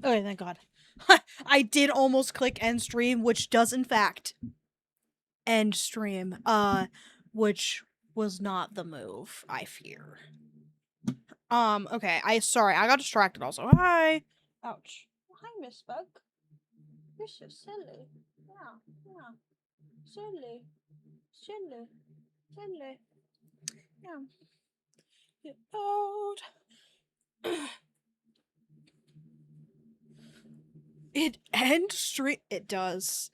Okay, thank God. I did almost click end stream, which does in fact end stream. Which was not the move, I fear. Okay, sorry, I got distracted also. Hi. Ouch. Hi, Miss Bug. You're so silly. Yeah, yeah. Silly. Silly. Silly. Yeah. Get old. It end stream. It does.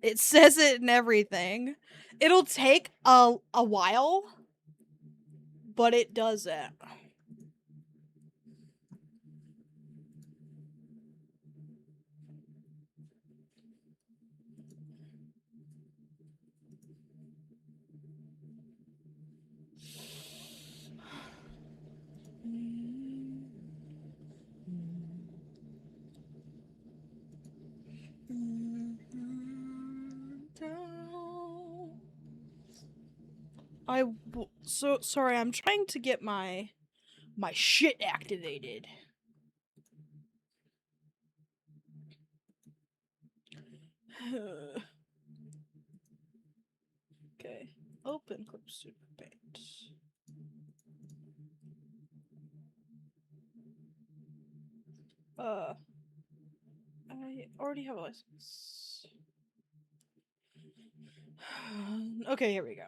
It says it and everything. It'll take a while, but it does it. So sorry, I'm trying to get my shit activated. Okay, open Clip Studio Paint. I already have a license. Okay, here we go.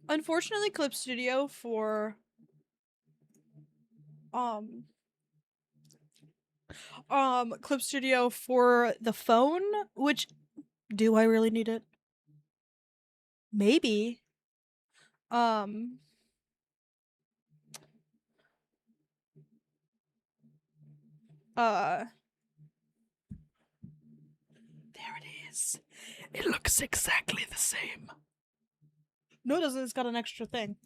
Unfortunately, Clip Studio for Clip Studio for the phone, which do I really need it? Maybe. Uh there it is. It looks exactly the same. No, it doesn't. It's got an extra thing.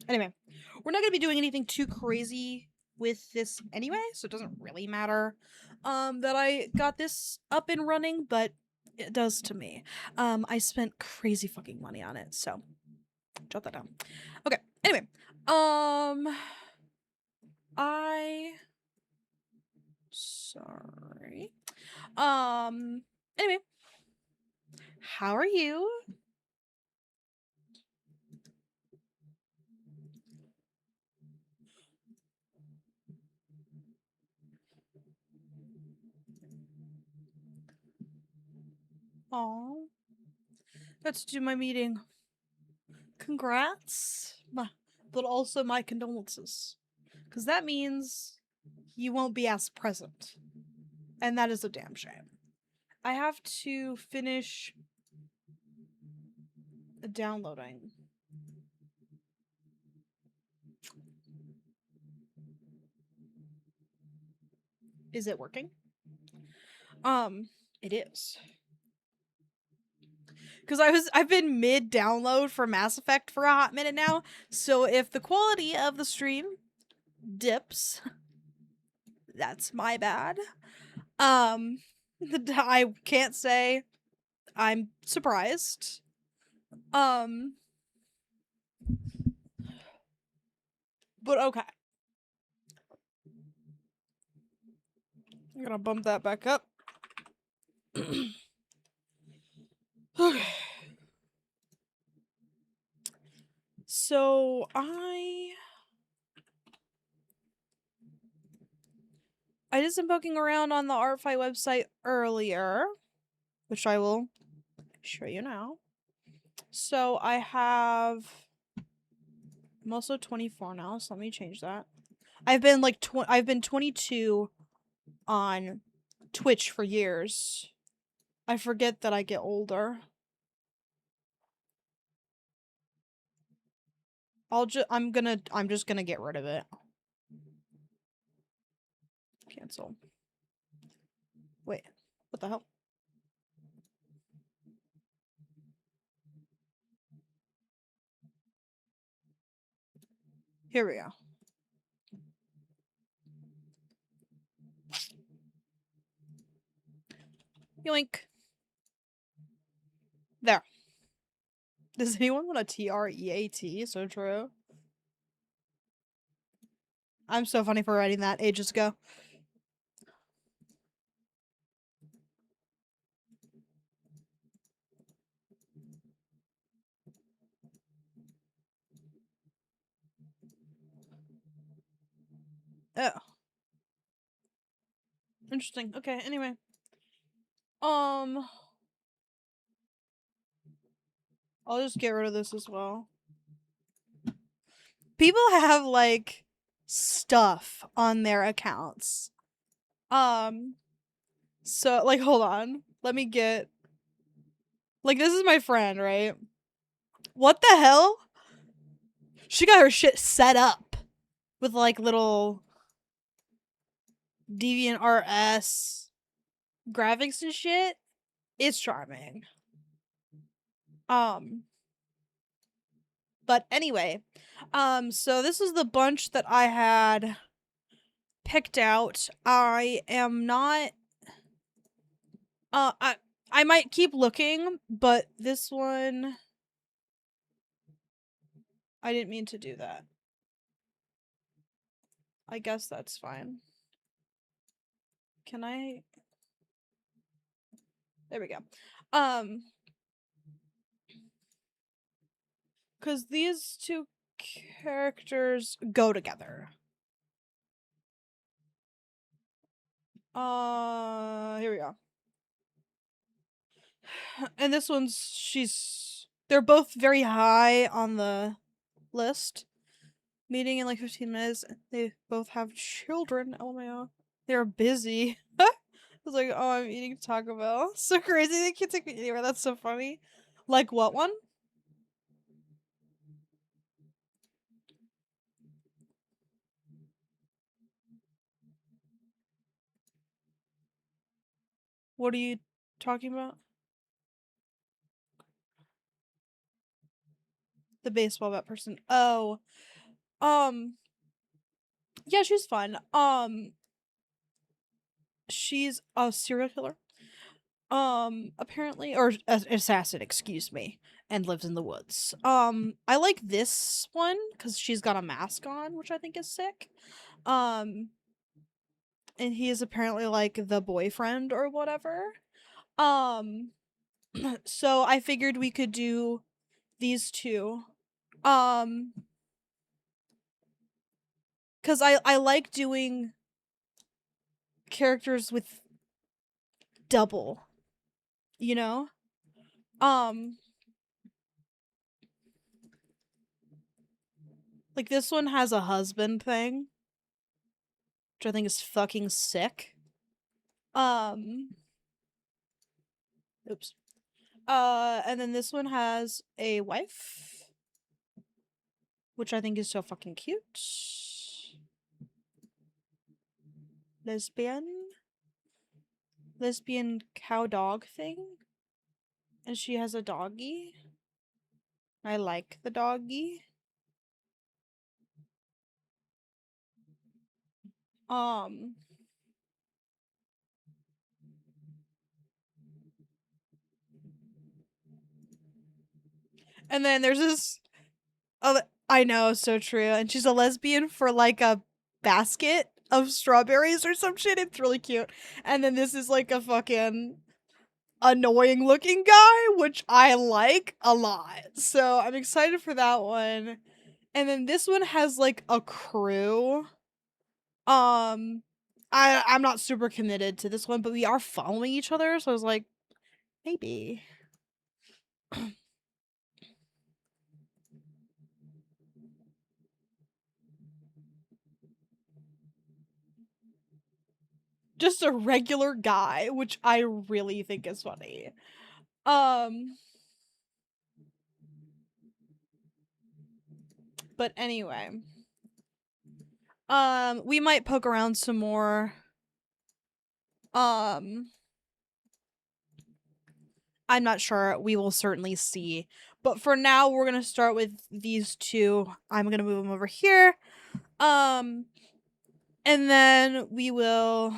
Anyway, we're not going to be doing anything too crazy with this anyway, so it doesn't really matter that I got this up and running, but it does to me. I spent crazy fucking money on it, so jot that down. Okay, anyway, sorry. Anyway, how are you? Oh, got to do my meeting. Congrats, but also my condolences, because that means you won't be as present, and that is a damn shame. I have to finish downloading. Is it working? It is. Because I've been mid download for Mass Effect for a hot minute now, so if the quality of the stream dips, that's my bad. I can't say I'm surprised. But okay. I'm gonna bump that back up. Okay. So I did some poking around on the ArtFi website earlier, which I will show you now. So I'm also 24 now, so let me change that. I've been 22 on Twitch for years. I forget that I get older. I'm just gonna get rid of it. Cancel. Wait, what the hell? Here we go. Yoink. There. Does anyone want a TREAT? So true. I'm so funny for writing that ages ago. Oh. Interesting. Okay, anyway. I'll just get rid of this as well. People have like stuff on their accounts. So like hold on. Let me get like this is my friend, right? What the hell? She got her shit set up with like little DeviantArt graphics and shit. It's charming. But anyway, so this is the bunch that I had picked out. I am not I might keep looking, but this one I didn't mean to do that. I guess that's fine. Can I? There we go. Cuz these two characters go together. Here we go. And this one's they're both very high on the list. Meeting in like 15 minutes. They both have children. Oh my god. They're busy. I was like, oh, I'm eating Taco Bell. So crazy. They can't take me anywhere. That's so funny. Like what one? What are you talking about? The baseball bat person. Oh. Yeah, she's fun. She's a serial killer. Apparently, or assassin, excuse me, and lives in the woods. I like this one because she's got a mask on, which I think is sick. And he is apparently like the boyfriend or whatever. So I figured we could do these two. Because I like doing characters with double, you know? Like this one has a husband thing, which I think is fucking sick. Oops. And then this one has a wife, which I think is so fucking cute. Lesbian cow dog thing. And she has a doggy. I like the doggy. And then there's this I know, so true. And she's a lesbian for like a basket of strawberries or some shit. It's really cute. And then this is like a fucking annoying looking guy, which I like a lot. So I'm excited for that one. And then this one has like a crew. I'm not super committed to this one, but we are following each other, so I was like, maybe. Just a regular guy, which I really think is funny. But anyway. We might poke around some more. I'm not sure. We will certainly see. But for now, we're gonna start with these two. I'm gonna move them over here. And then we will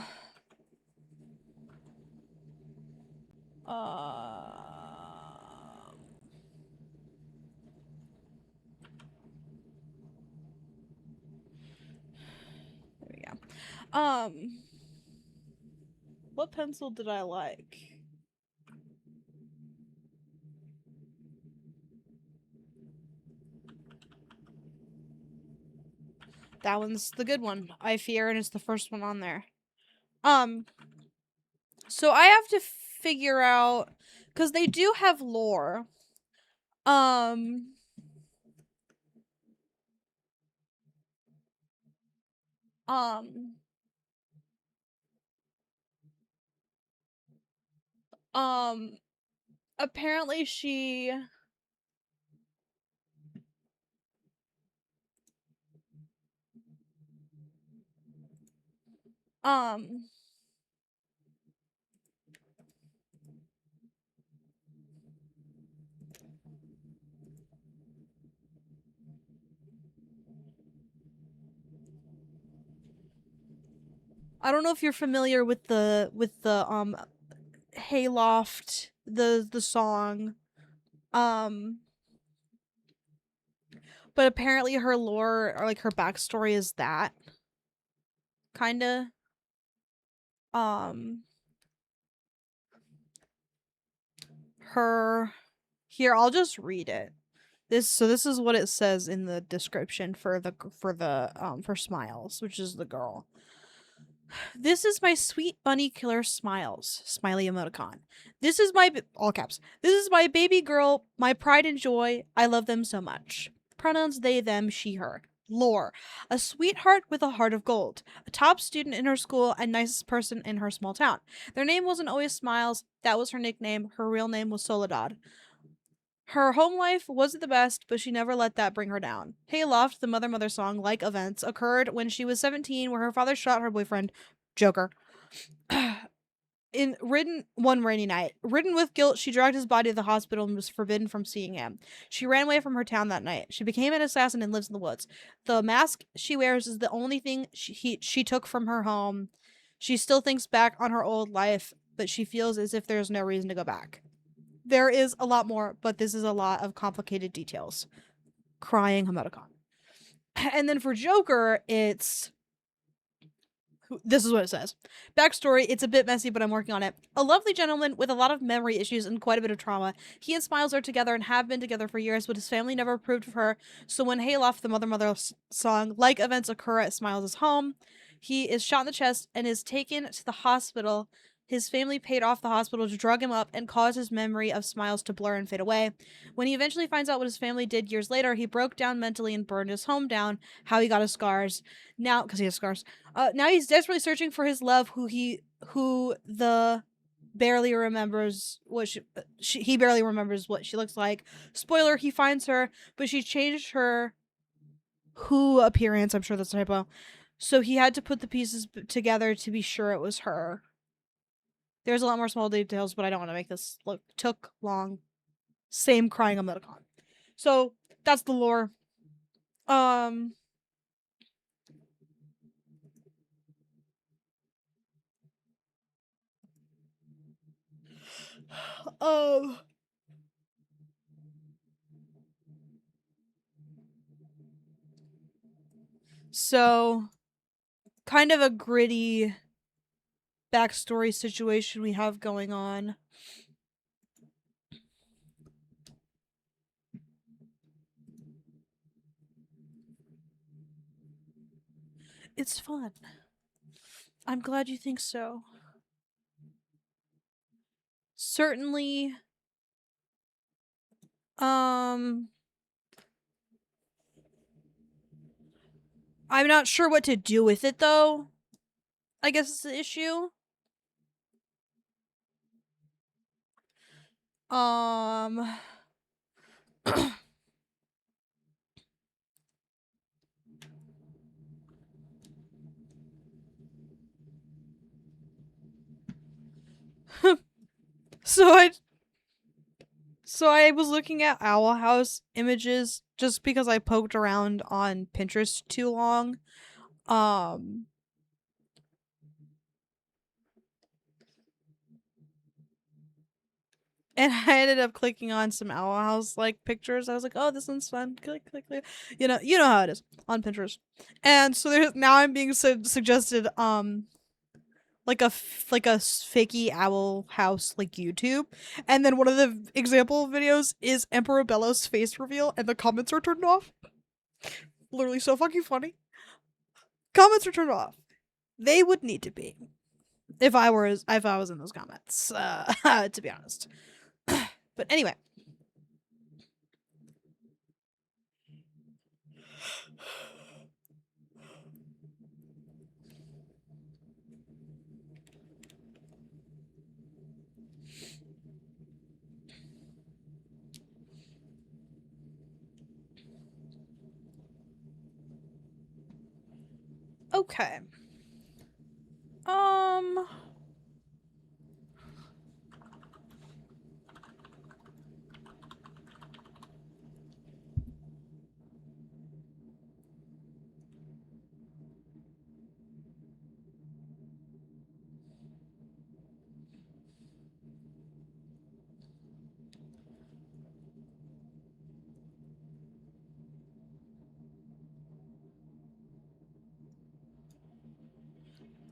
Um, what pencil did I like? That one's the good one. I Fear, and it's the first one on there. So I have to figure out, because they do have lore. Um, um, um, apparently um, I don't know if you're familiar with the Hayloft, the song. Um, but apparently her lore, or like her backstory, is that kinda. Um, her Here, I'll just read it. This is what it says in the description for for Smiles, which is the girl. This is my sweet bunny killer Smiles. Smiley emoticon. This is my all caps. This is my baby girl, my pride and joy. I love them so much. Pronouns they, them, she, her. Lore. A sweetheart with a heart of gold. A top student in her school and nicest person in her small town. Their name wasn't always Smiles. That was her nickname. Her real name was Soledad. Her home life wasn't the best, but she never let that bring her down. Hayloft, the Mother Mother song, like events, occurred when she was 17, where her father shot her boyfriend, Joker. One rainy night. Ridden with guilt, she dragged his body to the hospital and was forbidden from seeing him. She ran away from her town that night. She became an assassin and lives in the woods. The mask she wears is the only thing she took from her home. She still thinks back on her old life, but she feels as if there's no reason to go back. There is a lot more, but this is a lot of complicated details. Crying emoticon. And then for Joker, this is what it says. Backstory, it's a bit messy, but I'm working on it. A lovely gentleman with a lot of memory issues and quite a bit of trauma. He and Smiles are together and have been together for years, but his family never approved of her. So when Hayloft, the Mother Mother song, like events occur at Smiles' home, he is shot in the chest and is taken to the hospital. His family paid off the hospital to drug him up and cause his memory of Smiles to blur and fade away. When he eventually finds out what his family did years later, he broke down mentally and burned his home down. How he got his scars. Now, because he has scars. Now he's desperately searching for his love, who the barely remembers what he barely remembers what she looks like. Spoiler: he finds her, but she changed her who appearance. I'm sure that's a typo. So he had to put the pieces together to be sure it was her. There's a lot more small details, but I don't want to make this look took long. Same crying emoticon. So that's the lore. Um. Oh. So, kind of a gritty backstory situation we have going on. It's fun. I'm glad you think so. Certainly, I'm not sure what to do with it though. I guess it's the issue. Um so I was looking at Owl House images just because I poked around on Pinterest too long. Um And I ended up clicking on some Owl House like pictures. I was like, "Oh, this one's fun." Click, click, click. You know how it is on Pinterest. And so there's now I'm being suggested like like a fakey Owl House like YouTube, and then one of the example videos is Emperor Bello's face reveal, and the comments are turned off. Literally so fucking funny. Comments are turned off. They would need to be if I was in those comments. To be honest. But anyway. Okay. Um.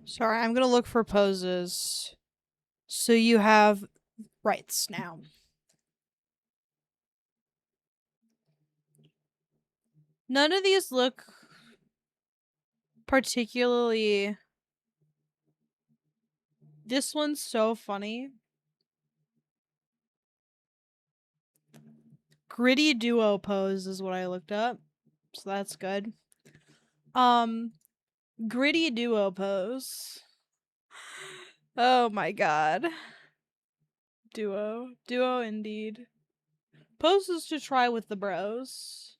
Sorry, I'm gonna look for poses. So you have rights now. None of these look particularly. This one's so funny. Gritty duo pose is what I looked up. So that's good. Gritty duo pose. Oh my god. Duo indeed. Poses to try with the bros.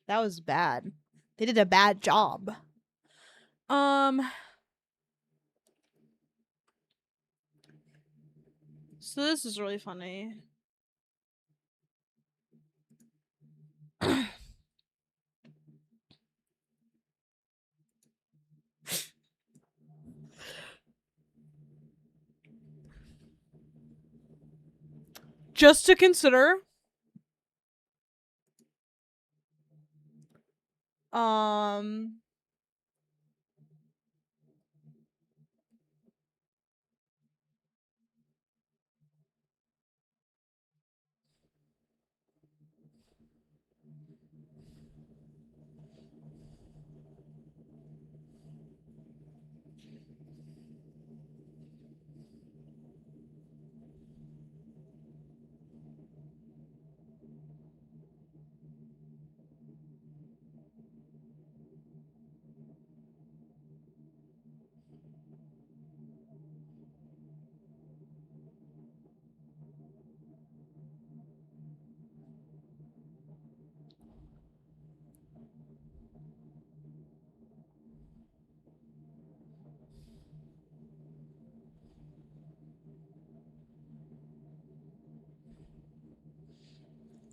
That was bad. They did a bad job. So this is really funny. Just to consider. Um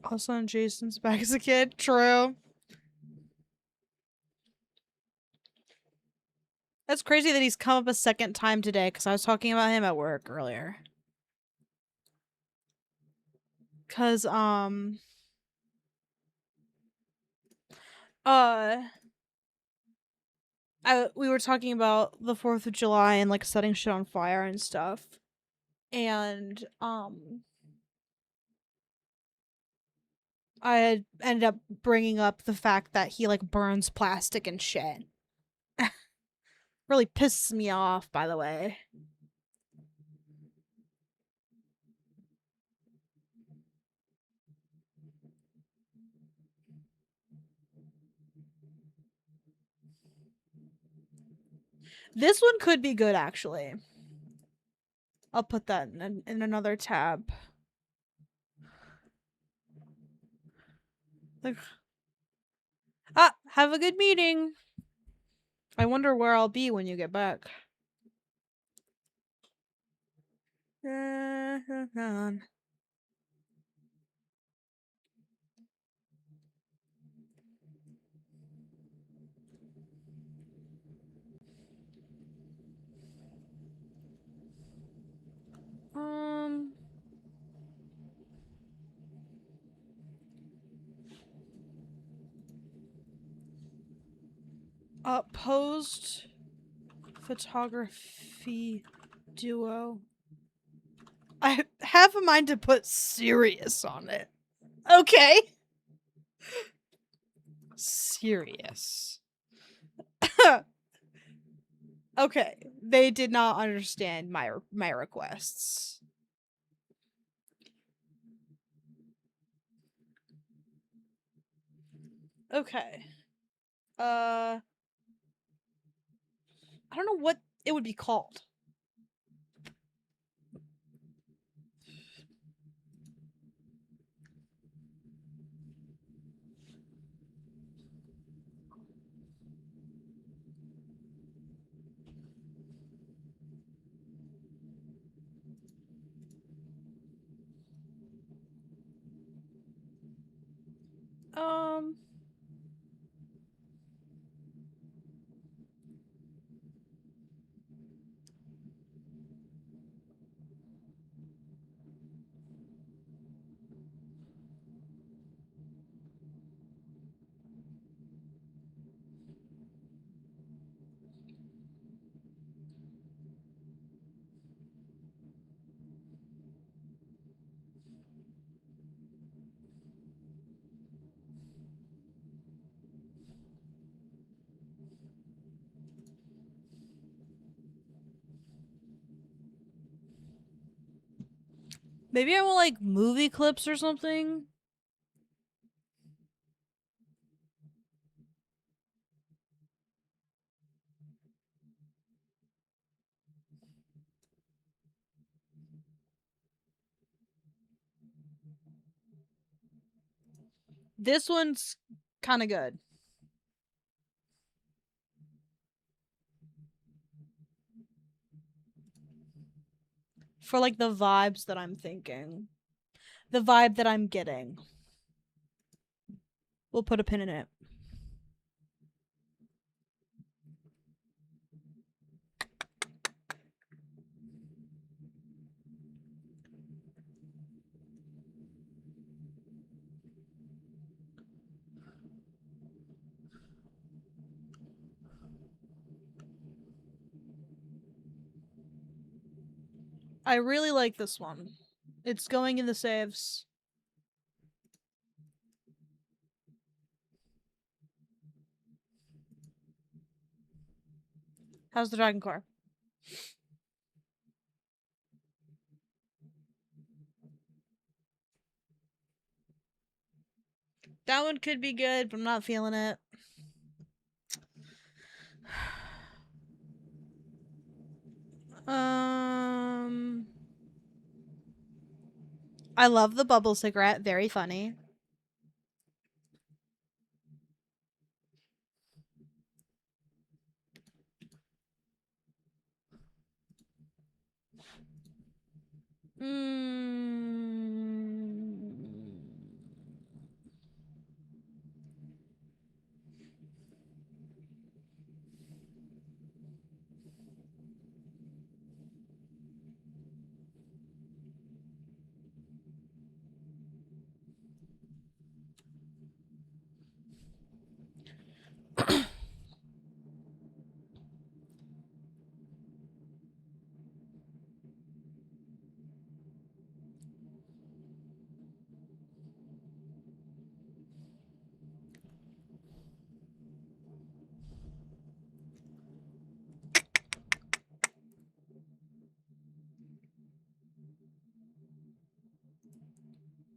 Also on Jason's back as a kid. True. That's crazy that he's come up a second time today because I was talking about him at work earlier. Cause uh we were talking about the 4th of July and like setting shit on fire and stuff. And I had ended up bringing up the fact that he like burns plastic and shit. Really pisses me off, by the way. This one could be good, actually. I'll put that in another tab. Like, have a good meeting. I wonder where I'll be when you get back. Posed photography duo. I have a mind to put serious on it. Okay. Serious. Okay. They did not understand my requests. Okay. I don't know what it would be called. Um maybe I want like movie clips or something. This one's kind of good. For like the vibes that I'm thinking. The vibe that I'm getting. We'll put a pin in it. I really like this one. It's going in the saves. How's the Dragon Core? That one could be good, but I'm not feeling it. I love the bubble cigarette. Very funny.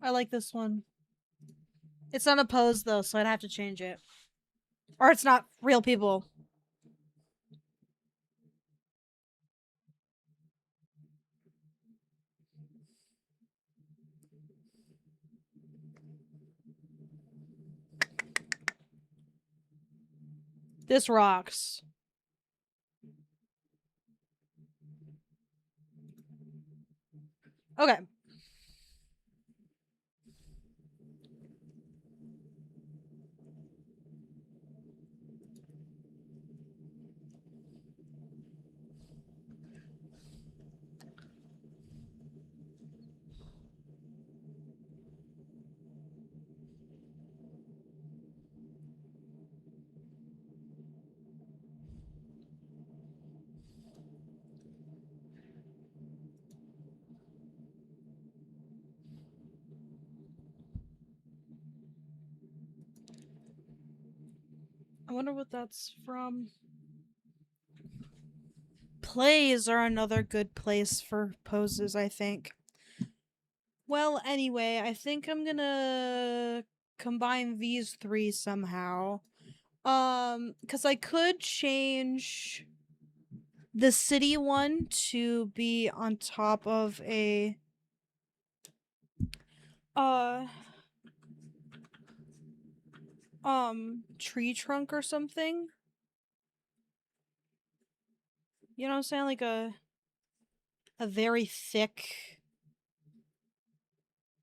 I like this one. It's not a pose though, so I'd have to change it. Or it's not real people. This rocks. Okay. wonder what that's from. Plays are another good place for poses, I think. Well, anyway, I think I'm gonna combine these three somehow. Because I could change the city one to be on top of a uh tree trunk or something. You know what I'm saying? Like a very thick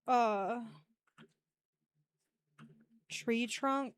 uh tree trunk.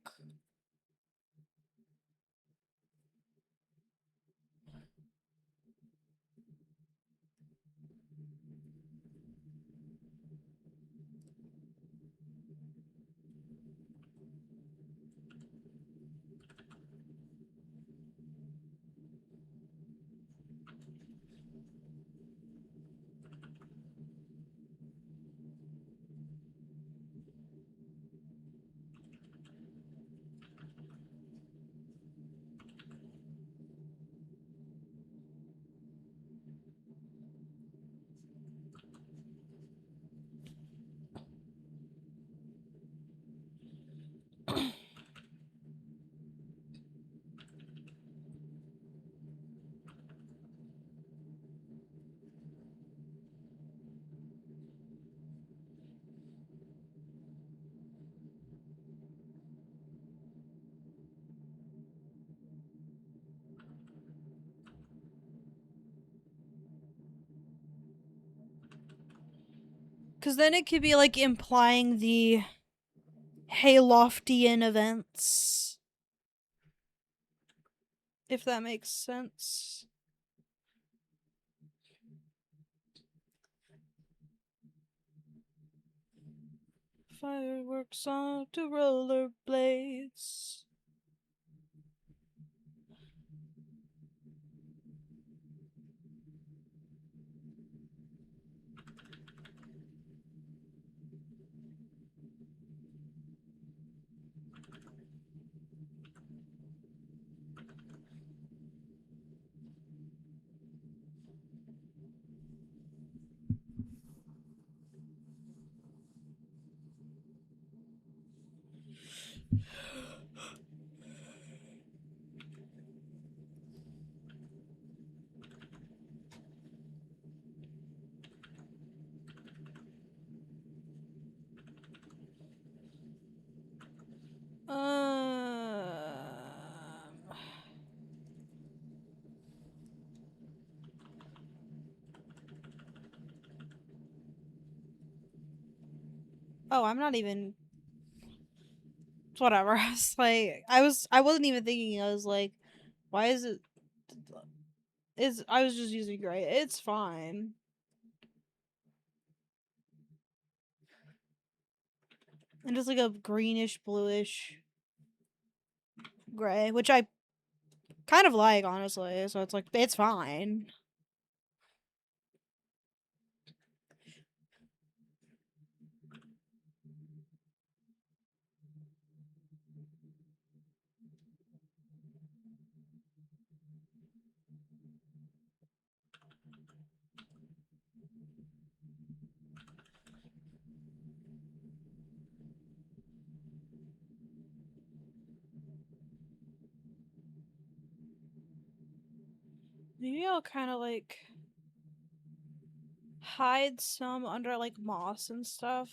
Cause then it could be like implying the Hayloftian events. If that makes sense. Fireworks on to rollerblades. Oh, I'm not even. Whatever. I was like, I wasn't even thinking. I was like, why is it? I was just using gray. It's fine. And just like a greenish, bluish gray, which I kind of like, honestly. So it's like, it's fine. Maybe I'll kind of like hide some under like moss and stuff.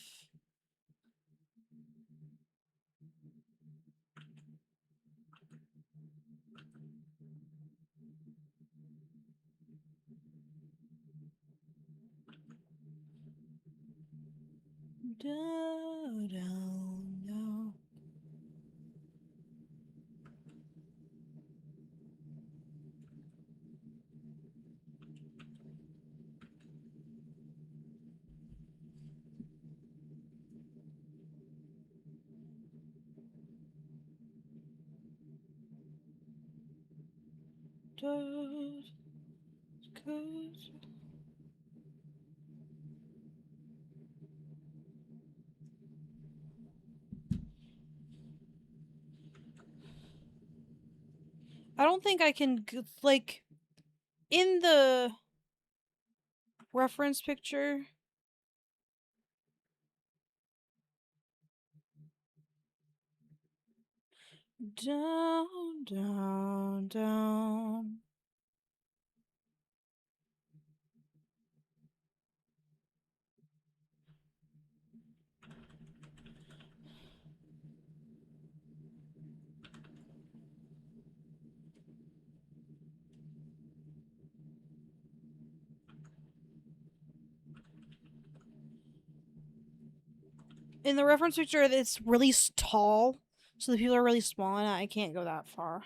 No. I don't think I can, like, in the reference picture. Down, down, down. In the reference picture, it's really tall, so the people are really small, and I can't go that far.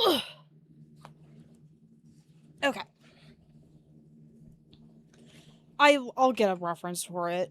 Ugh. Okay. I'll get a reference for it.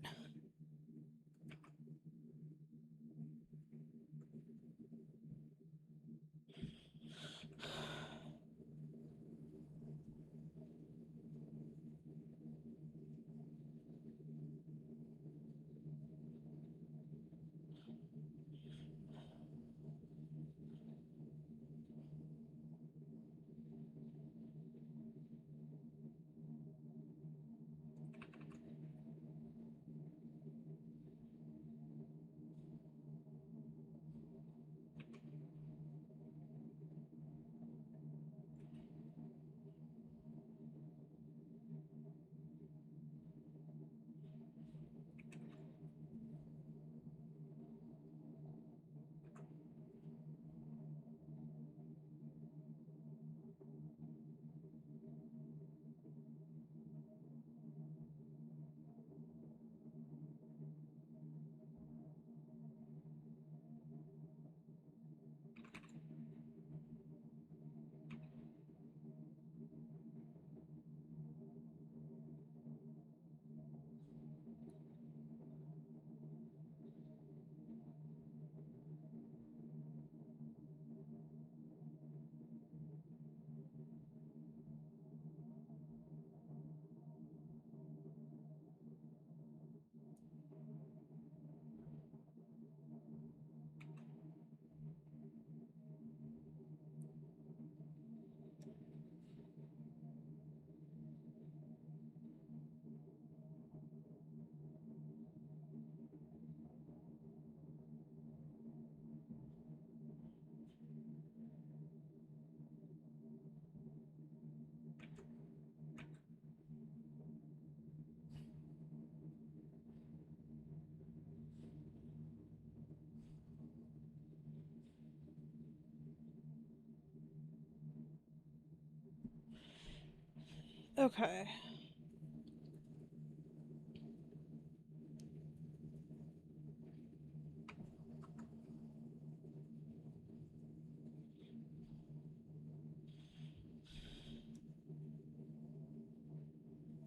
Okay.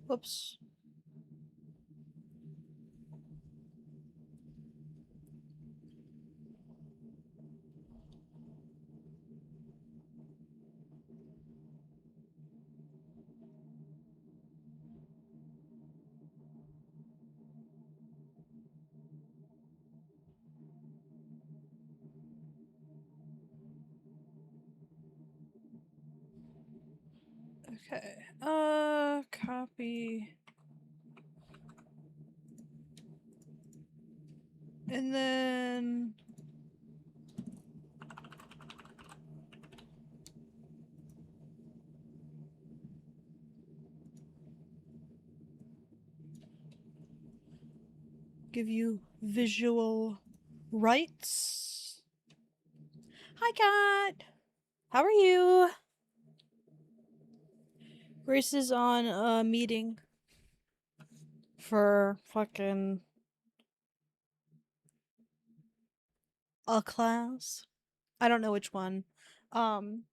Whoops. Okay. Copy. And then give you visual rights. Hi, Cat. How are you? Grace is on a meeting for fucking a class. I don't know which one. Um,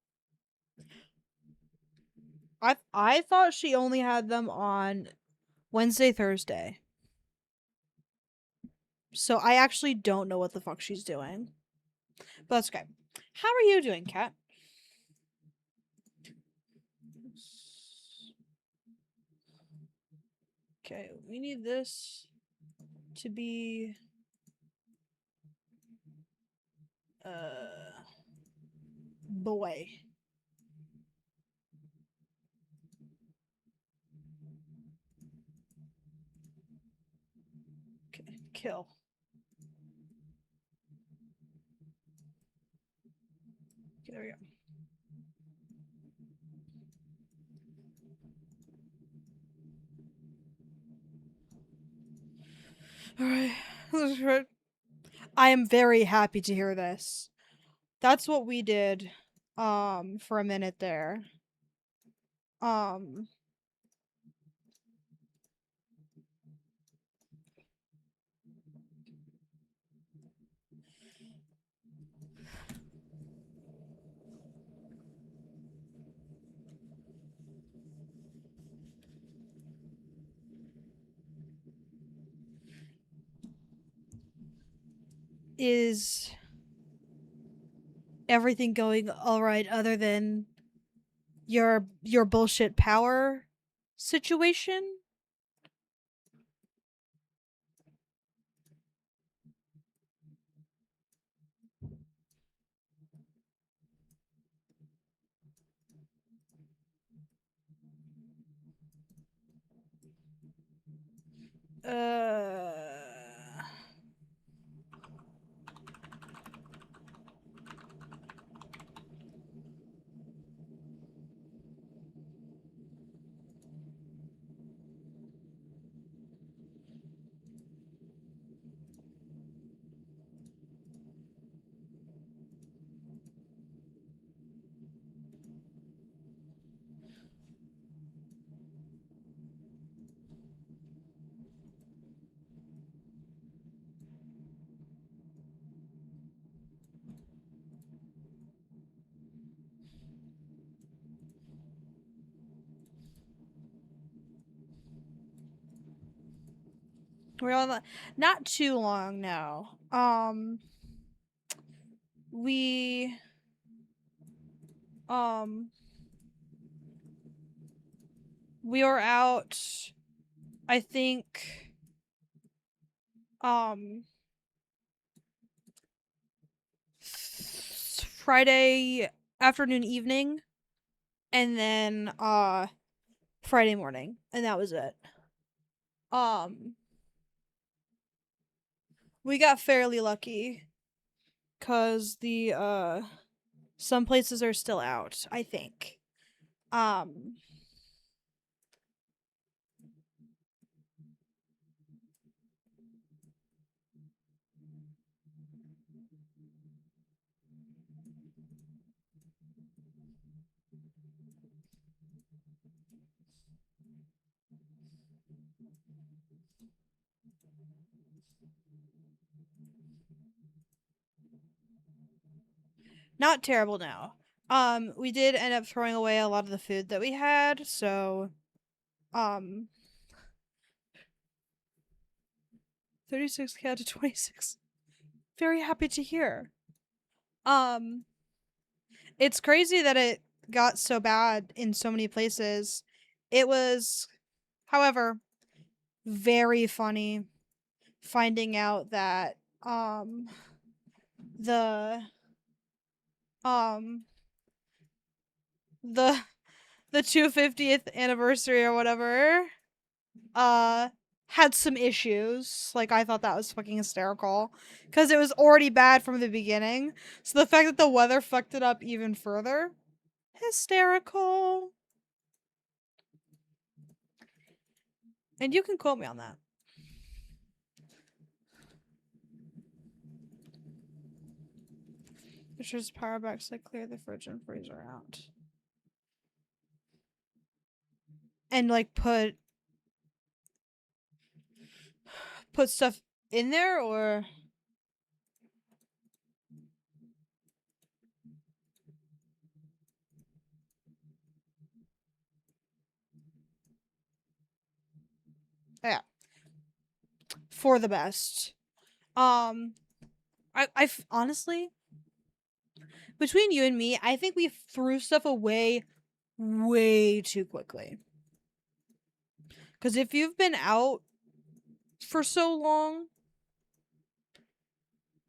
I thought she only had them on Wednesday, Thursday. So I actually don't know what the fuck she's doing. But that's okay. How are you doing, Kat? Okay, we need this to be boy. Okay, kill. Okay, there we go. Alright. I am very happy to hear this. That's what we did for a minute there. Um is everything going all right other than your bullshit power situation? Uh we're on not too long now. We um we are out, I think, um Friday afternoon, evening, and then Friday morning, and that was it. Um we got fairly lucky cuz the some places are still out, I think. Um not terrible now. We did end up throwing away a lot of the food that we had, so 36k out to 26. Very happy to hear. Um it's crazy that it got so bad in so many places. It was, however, very funny finding out that the um the the 250th anniversary or whatever uh had some issues. Like, I thought that was fucking hysterical cuz it was already bad from the beginning. So the fact that the weather fucked it up even further, hysterical. And you can quote me on that. Which is power backs that clear the fridge and freezer out. and like put stuff in there, or yeah, for the best. I honestly, between you and me, I think we threw stuff away way too quickly. Because if you've been out for so long,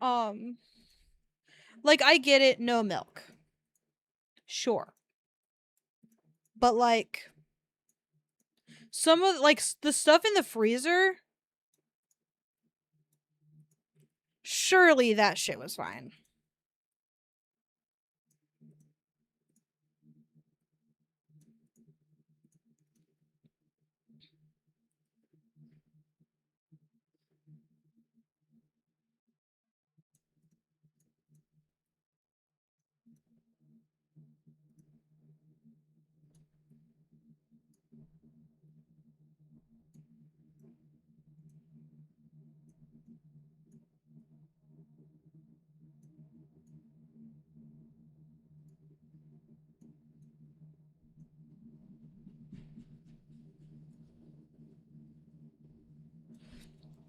um, like I get it, no milk, sure, but like some of like the stuff in the freezer, surely that shit was fine.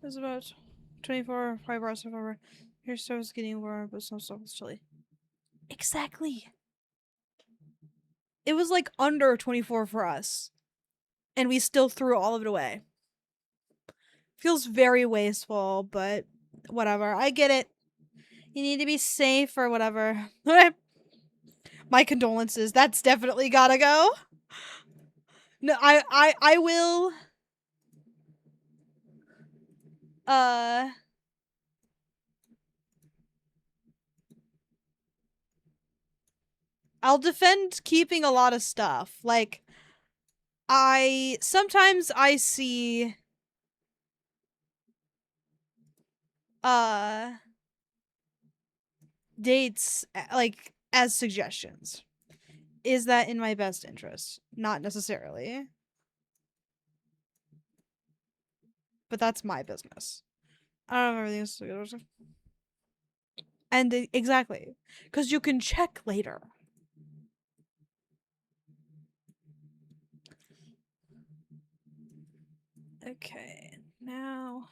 It's about 24 5 hours of over. Your stove is getting warm, but some stuff is chilly. Exactly. It was like under 24 for us, and we still threw all of it away. Feels very wasteful, but whatever. I get it. You need to be safe or whatever. My condolences. That's definitely gotta go. No, I will. Uh, I'll defend keeping a lot of stuff. Like, sometimes I see uh dates like as suggestions. Is that in my best interest? Not necessarily. But that's my business. I don't know if everything's good. And exactly. Because you can check later. Okay, now.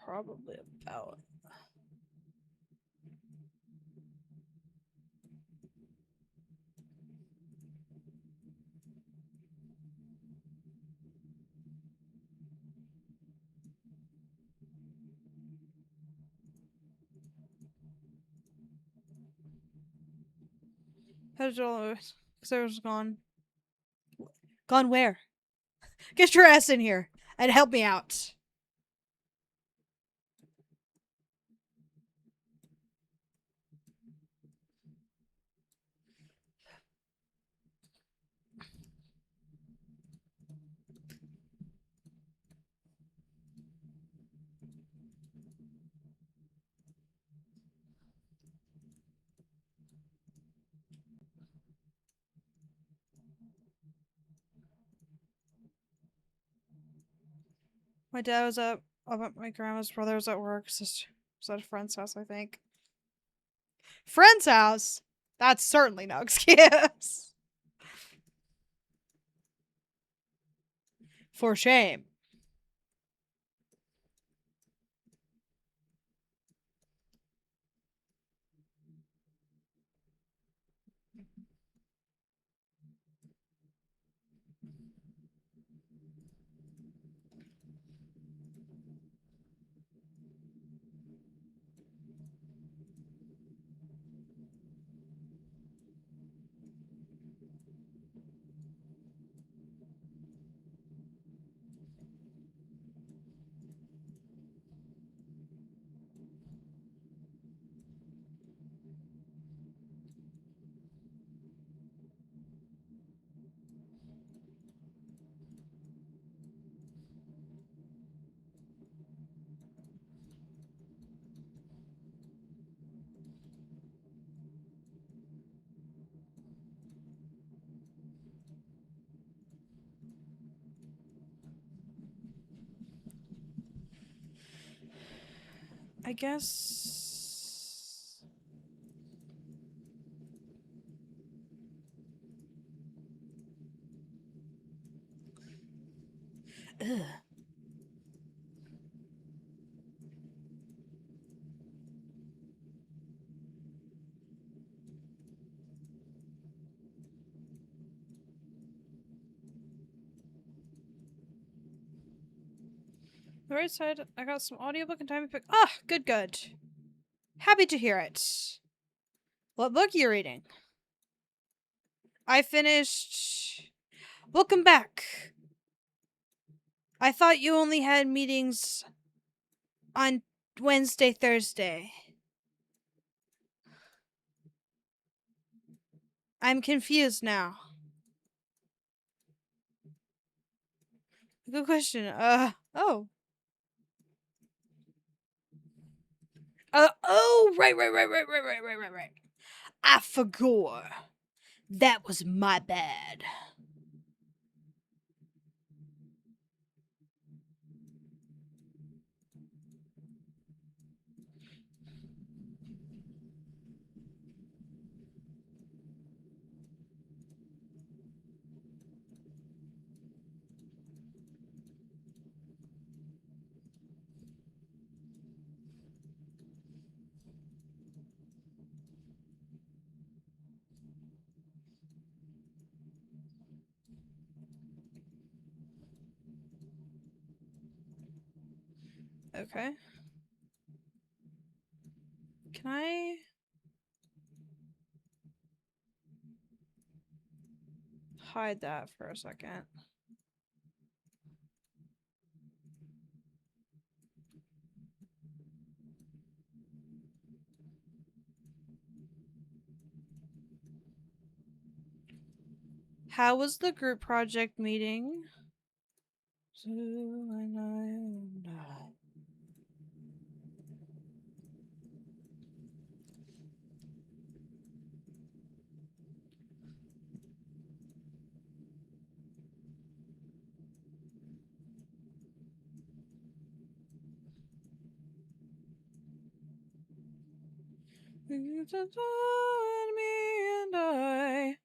Probably about. How did y'all. Sarah's gone. Gone where? Get your ass in here and help me out. My dad was up at my grandma's brother was at work. Sister was at a friend's house, I think. Friend's house? That's certainly no excuse. For shame. I guess... Ugh. The right side, I got some audiobook and time to pick. Ah, good, good. Happy to hear it. What book are you reading? I finished... Welcome back. I thought you only had meetings on Wednesday, Thursday. I'm confused now. Good question. Oh. Oh, right. I forgot. That was my bad. Okay. Can I... hide that for a second? How was the group project meeting? Me and I.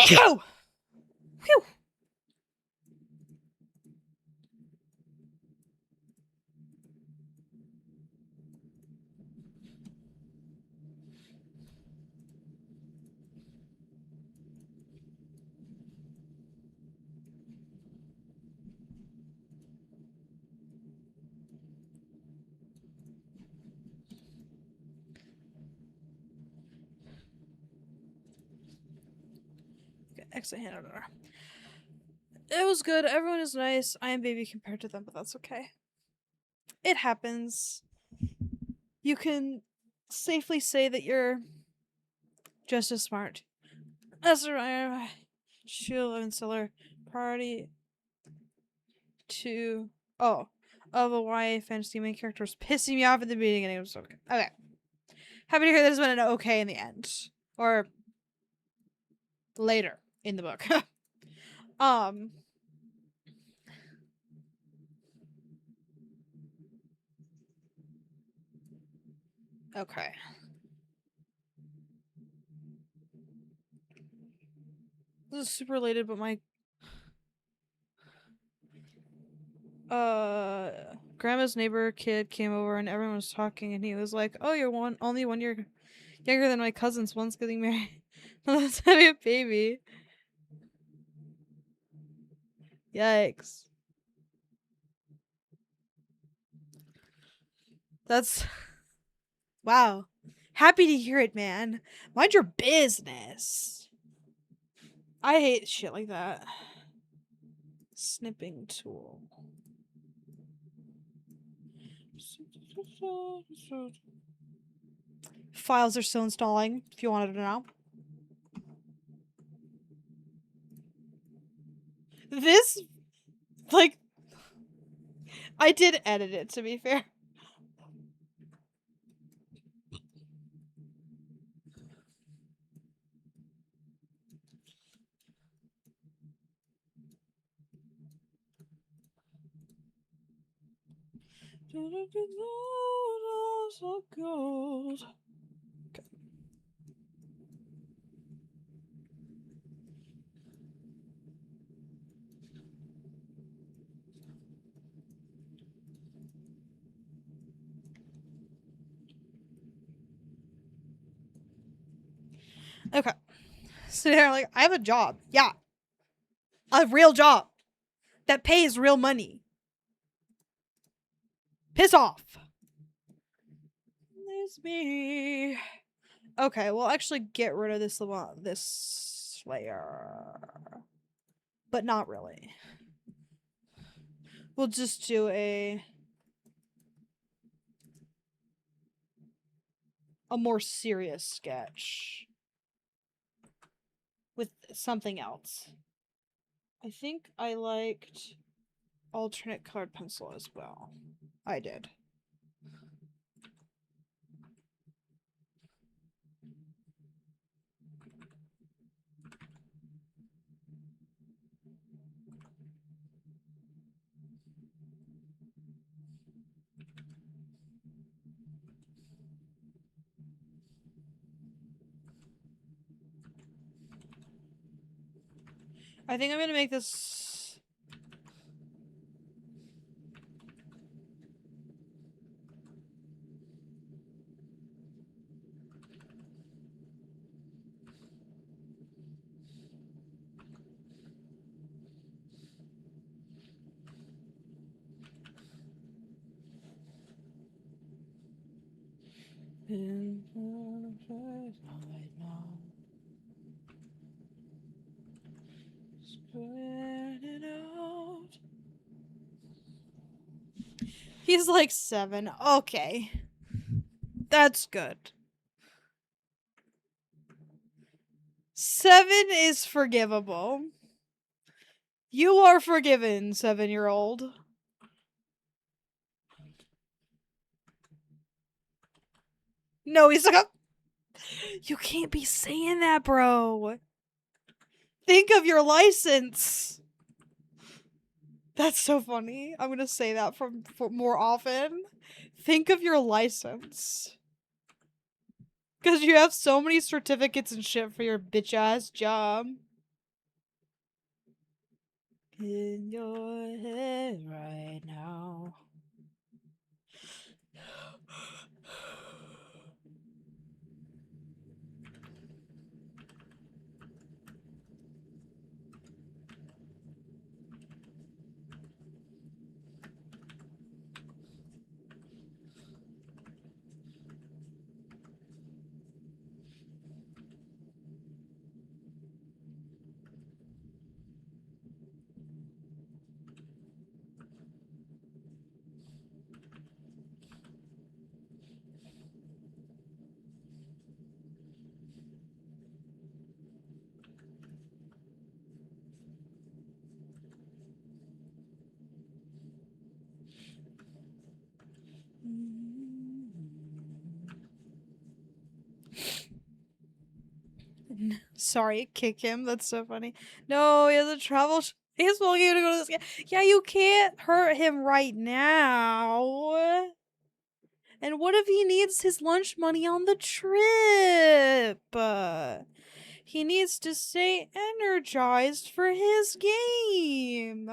Phew! Exit Hanover. It was good. Everyone is nice. I am baby compared to them, but that's okay. It happens. You can safely say that you're just as smart. That's right. Sheila and Siller party to of a YA fantasy main character was pissing me off at the beginning and it was okay. Okay. Happy to hear this went an okay in the end. Or later in the book. Okay. This is super related, but my grandma's neighbor kid came over and everyone was talking and he was like, "Oh, you're only 1 year younger than my cousins. One's getting married. Let's have a baby." Yikes. That's wow. Happy to hear it, man. Mind your business. I hate shit like that. Snipping tool. Files are still installing, if you wanted to know. This, like, I did edit it, to be fair. Okay. So they're like, I have a job. Yeah. A real job. That pays real money. Piss off. There's me. Okay, we'll actually get rid of this layer. But not really. We'll just do a more serious sketch with something else. I think I liked alternate colored pencil as well. I did. I think I'm gonna make this... He's like 7. Okay. That's good. 7 is forgivable. You are forgiven, 7-year-old. No, he's like, you can't be saying that, bro. Think of your license. That's so funny. I'm gonna say that for more often. Think of your license. Because you have so many certificates and shit for your bitch-ass job. In your head right now. Sorry, kick him. That's so funny. No, he has a travel. He's walking to go to this guy. Yeah, you can't hurt him right now. And what if he needs his lunch money on the trip? He needs to stay energized for his game.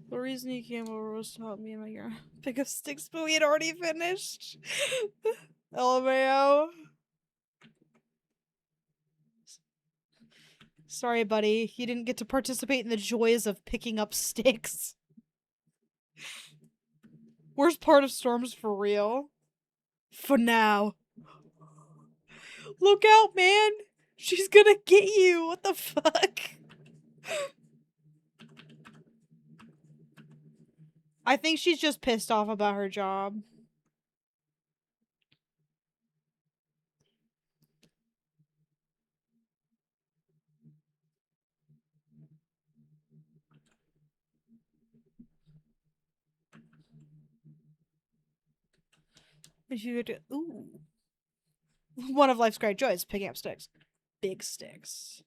The reason he came over was to help me and my girl pick up sticks, but we had already finished. LMAO. Sorry, buddy. You didn't get to participate in the joys of picking up sticks. Worst part of storms for real. For now. Look out, man! She's gonna get you! What the fuck? I think she's just pissed off about her job. If you would, ooh. One of life's great joys, picking up sticks. Big sticks.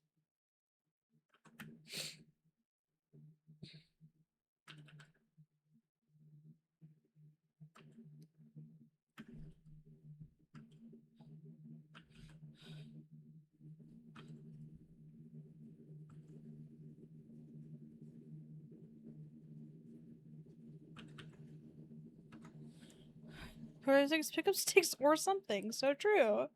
Pick up sticks or something. So true.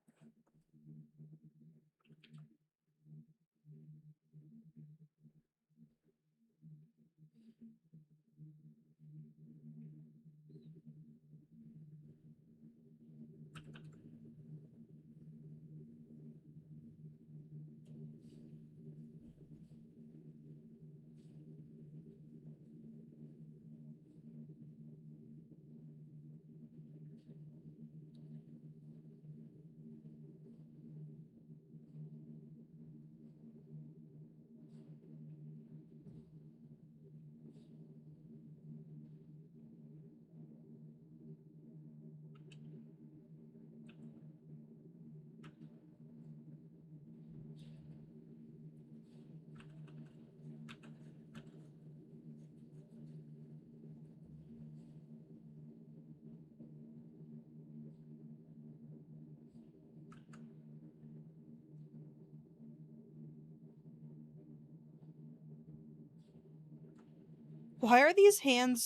Why are these hand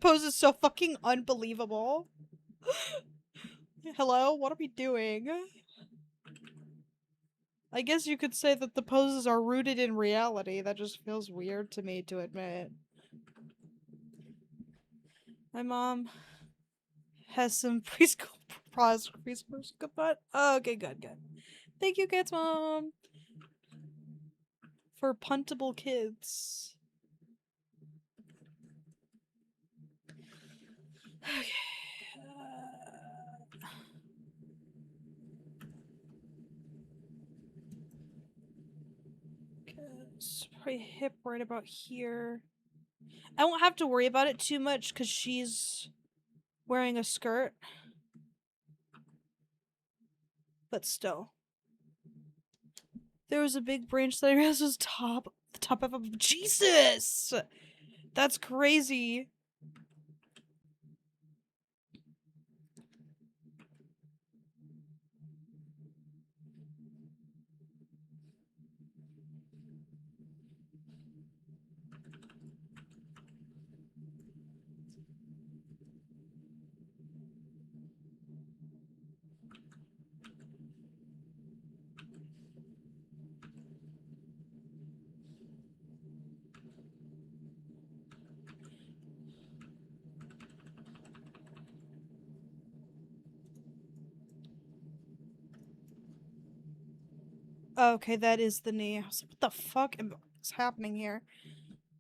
poses so fucking unbelievable? Hello? What are we doing? I guess you could say that the poses are rooted in reality. That just feels weird to me to admit. My mom has some preschool but okay, good. Thank you, Kids Mom, for puntable kids. Okay. It's probably hip right about here. I won't have to worry about it too much because she's wearing a skirt. But still. There was a big branch that I realized was the top of Jesus! That's crazy. Okay, that is the knee. I was like, what the fuck is happening here?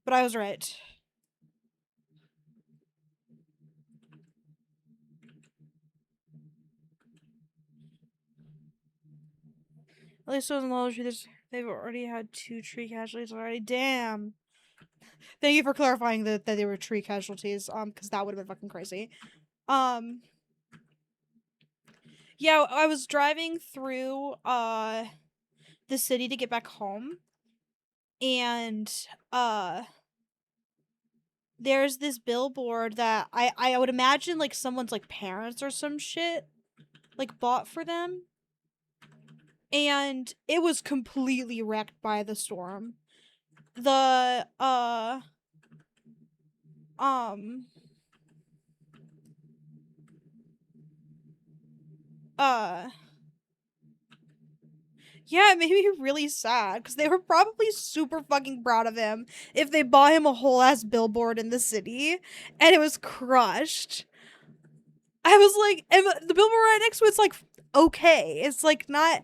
But I was right. At least it wasn't Lower Tree. They've already had 2 tree casualties already. Damn. Thank you for clarifying that they were tree casualties. Because that would have been fucking crazy. Yeah, I was driving through the city to get back home, and there's this billboard that I would imagine like someone's like parents or some shit like bought for them, and it was completely wrecked by the storm. The yeah, it made me really sad because they were probably super fucking proud of him if they bought him a whole ass billboard in the city and it was crushed. I was like, and the billboard right next to it's like okay. It's like not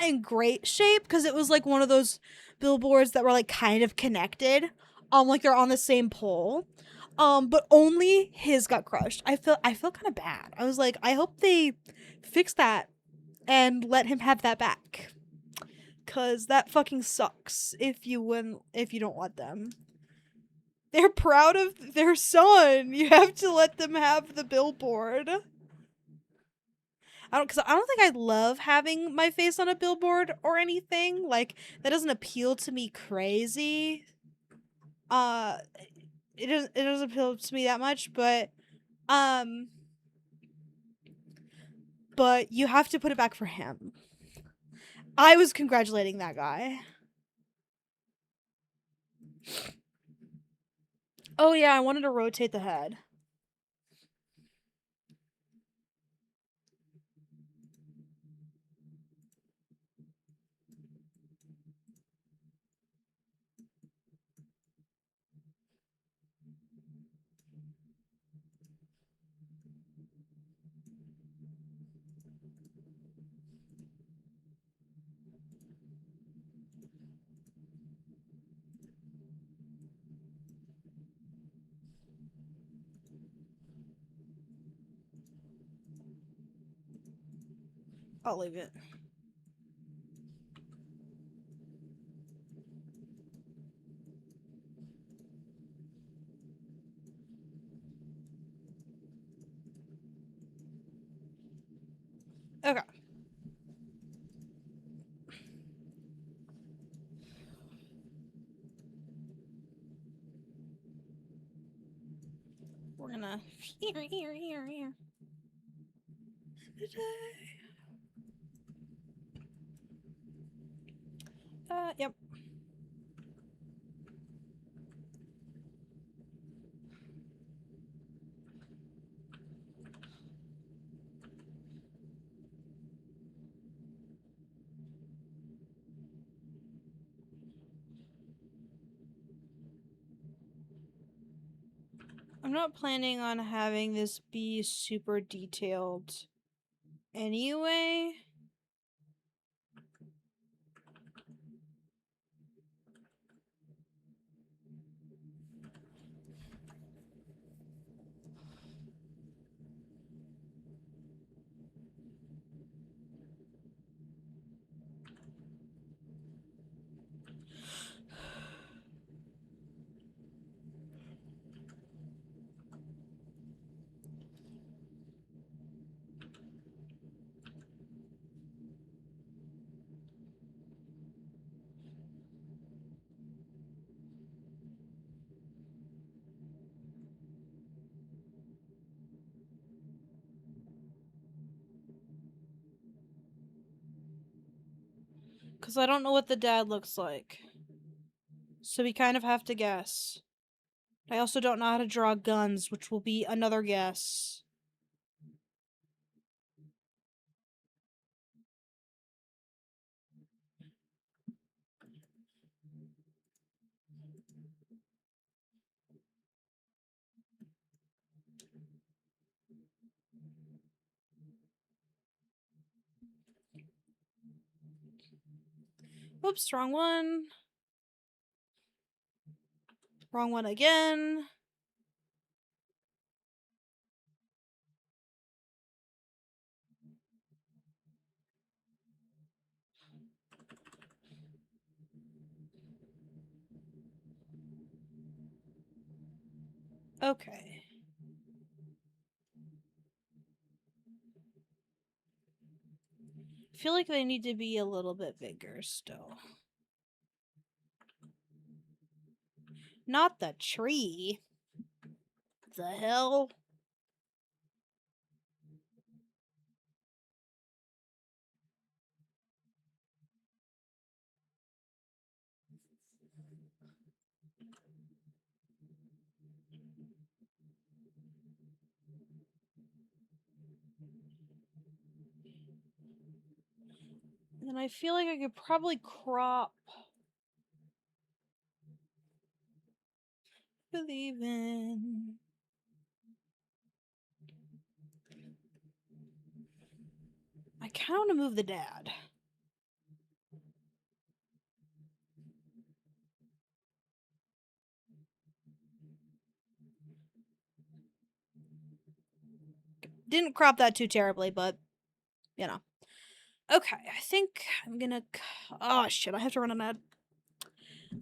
in great shape because it was like one of those billboards that were like kind of connected. Like they're on the same pole. But only his got crushed. I felt kind of bad. I was like, I hope they fix that and let him have that back. Cause that fucking sucks if you don't let them. They're proud of their son. You have to let them have the billboard. I don't think I love having my face on a billboard or anything. Like that doesn't appeal to me crazy. Uh it doesn't appeal to me that much, um but you have to put it back for him. I was congratulating that guy. Oh yeah, I wanted to rotate the head. I'll leave it. Okay. We're gonna here. Yep. I'm not planning on having this be super detailed anyway. Because I don't know what the dad looks like. So we kind of have to guess. I also don't know how to draw guns, which will be another guess. Oops, wrong one. Wrong one again. Okay. I feel like they need to be a little bit bigger still. Not the tree. The hell? And I feel like I could probably crop. Believe in. kind of want to move the dad. Didn't crop that too terribly, but, you know. Okay, I think I'm gonna... Oh, shit, I have to run an ad.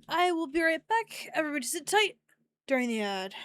I will be right back. Everybody sit tight during the ad.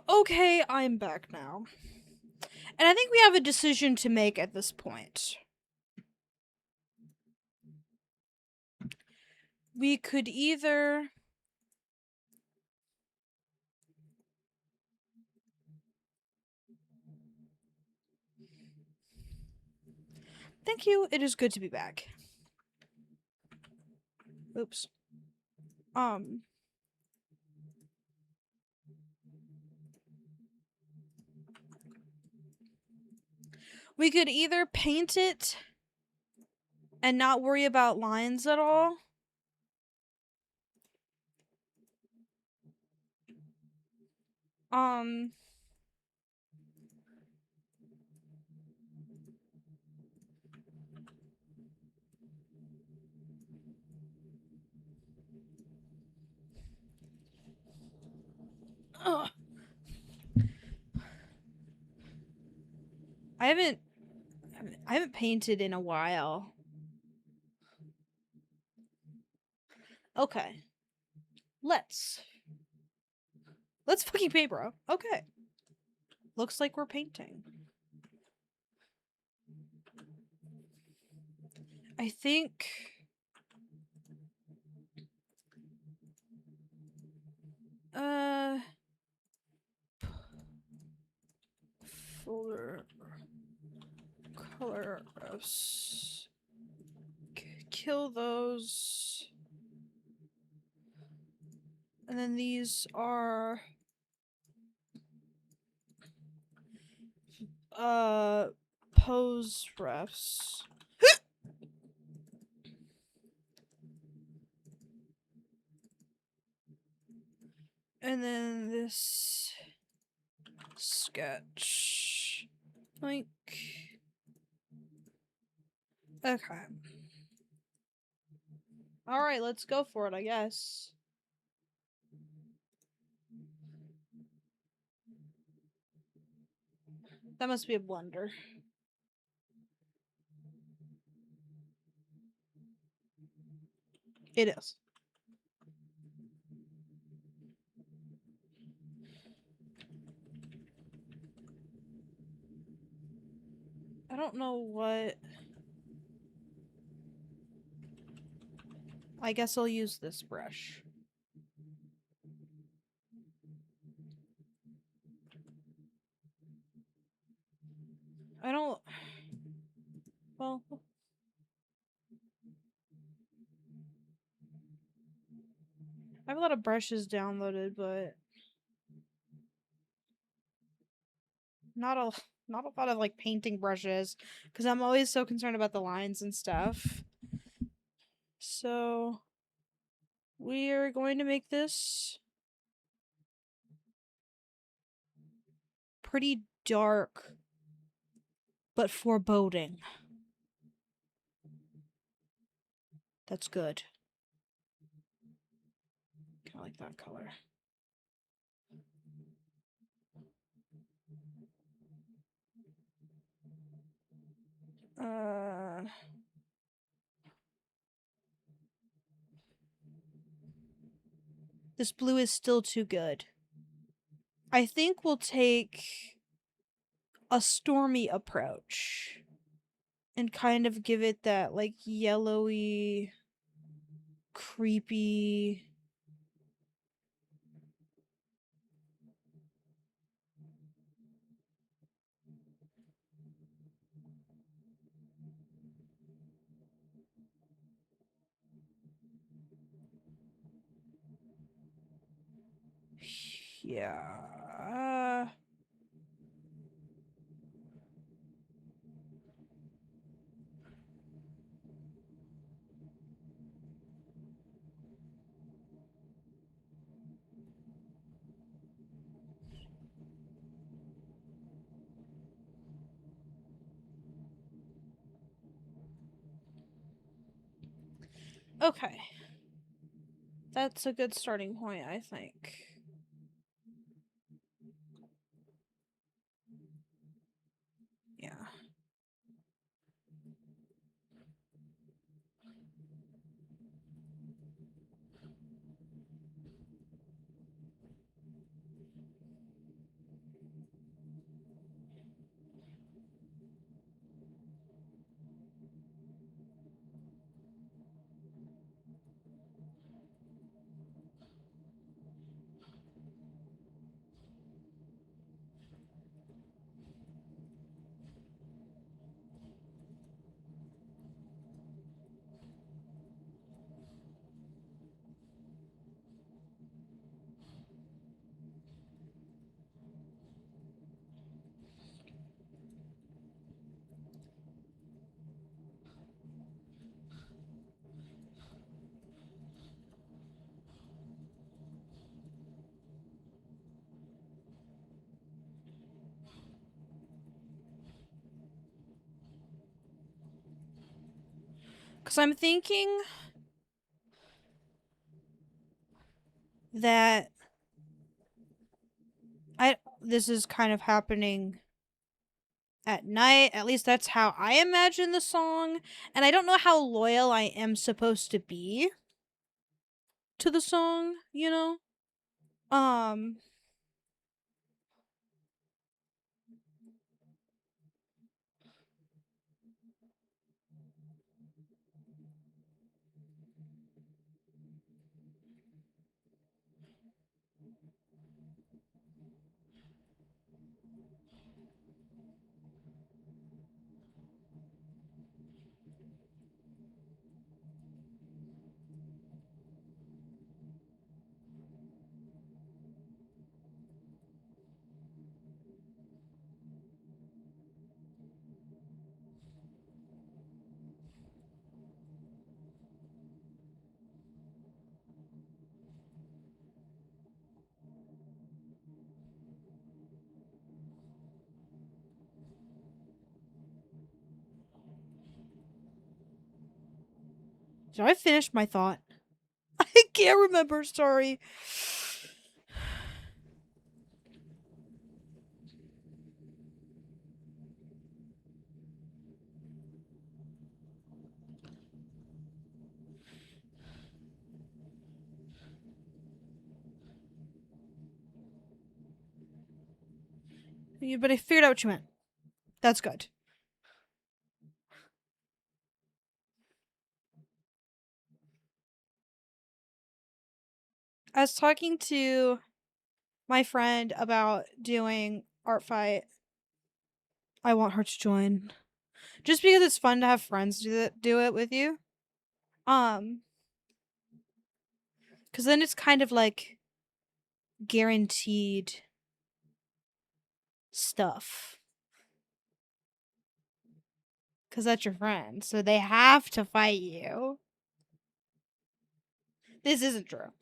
Okay, I'm back now. And I think we have a decision to make at this point. We could either... Thank you, it is good to be back. Oops. We could either paint it and not worry about lines at all. Ugh. I haven't painted in a while. Okay. Let's fucking paint, bro. Okay. Looks like we're painting. I think folder color refs. Kill those. And then these are pose refs. And then this sketch. Like, okay. Alright, let's go for it, I guess. That must be a blender. It is. I don't know what... I guess I'll use this brush. I don't... Well... I have a lot of brushes downloaded, but... Not a lot of, like, painting brushes. Because I'm always so concerned about the lines and stuff. So... we are going to make this... pretty dark, but foreboding. That's good. Kind of like that color. This blue is still too good. I think we'll take a stormy approach and kind of give it that, like, yellowy, creepy... Yeah. Okay. That's a good starting point, I think. Yeah. Because I'm thinking that this is kind of happening at night. At least that's how I imagine the song. And I don't know how loyal I am supposed to be to the song, you know? Did I finish my thought? I can't remember, sorry. But I figured out what you meant. That's good. I was talking to my friend about doing art fight. I want her to join. Just because it's fun to have friends do it with you. Cause then it's kind of like guaranteed stuff. Cause that's your friend. So they have to fight you. This isn't true.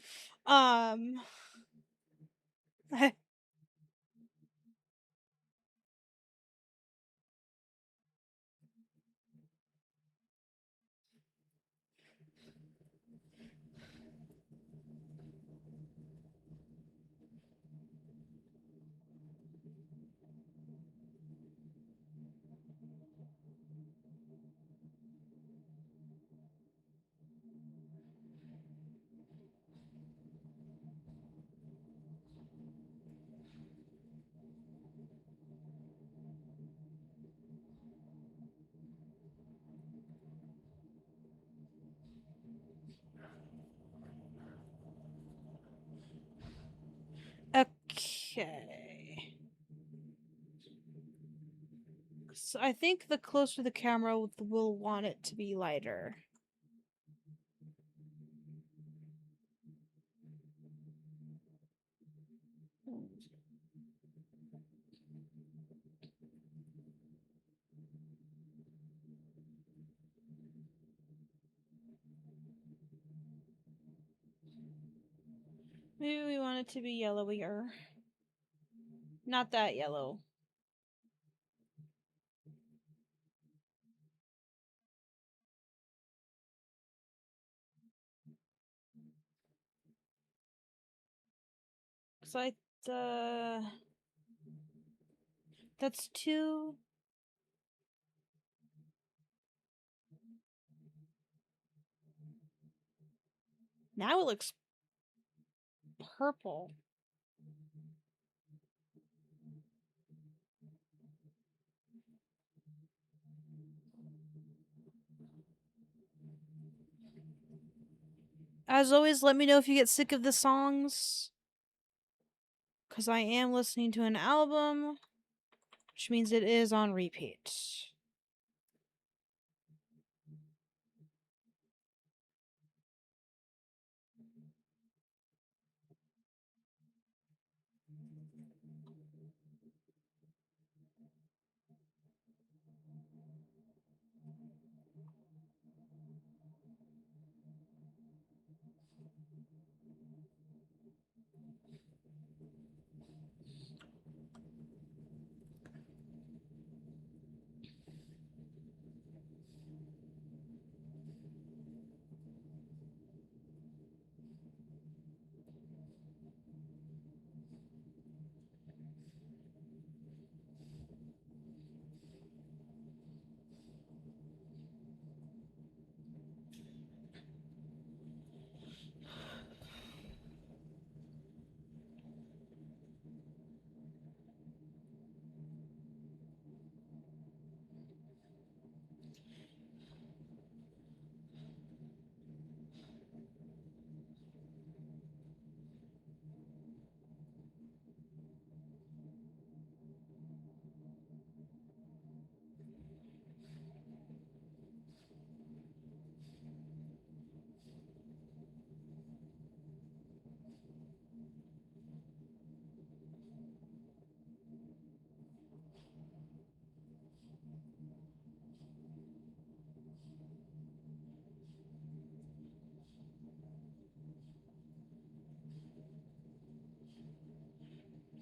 Okay. So I think the closer the camera will want it to be lighter. Maybe we want it to be yellowier. Not that yellow. It's like that's too. Now it looks purple. As always, let me know if you get sick of the songs. Because I am listening to an album, which means it is on repeat.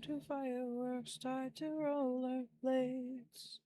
to fireworks tied to rollerblades.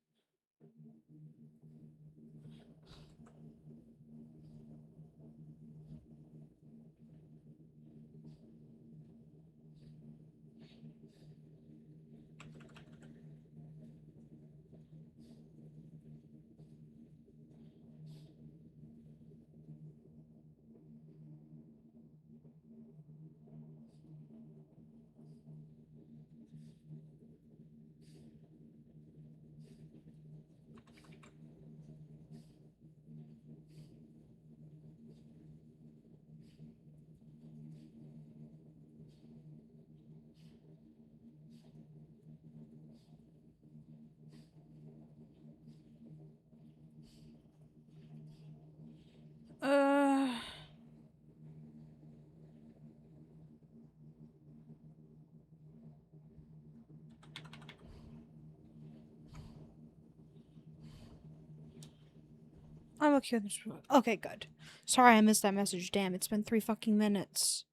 I'm okay with this. Okay, good. Sorry I missed that message. Damn, it's been 3 fucking minutes.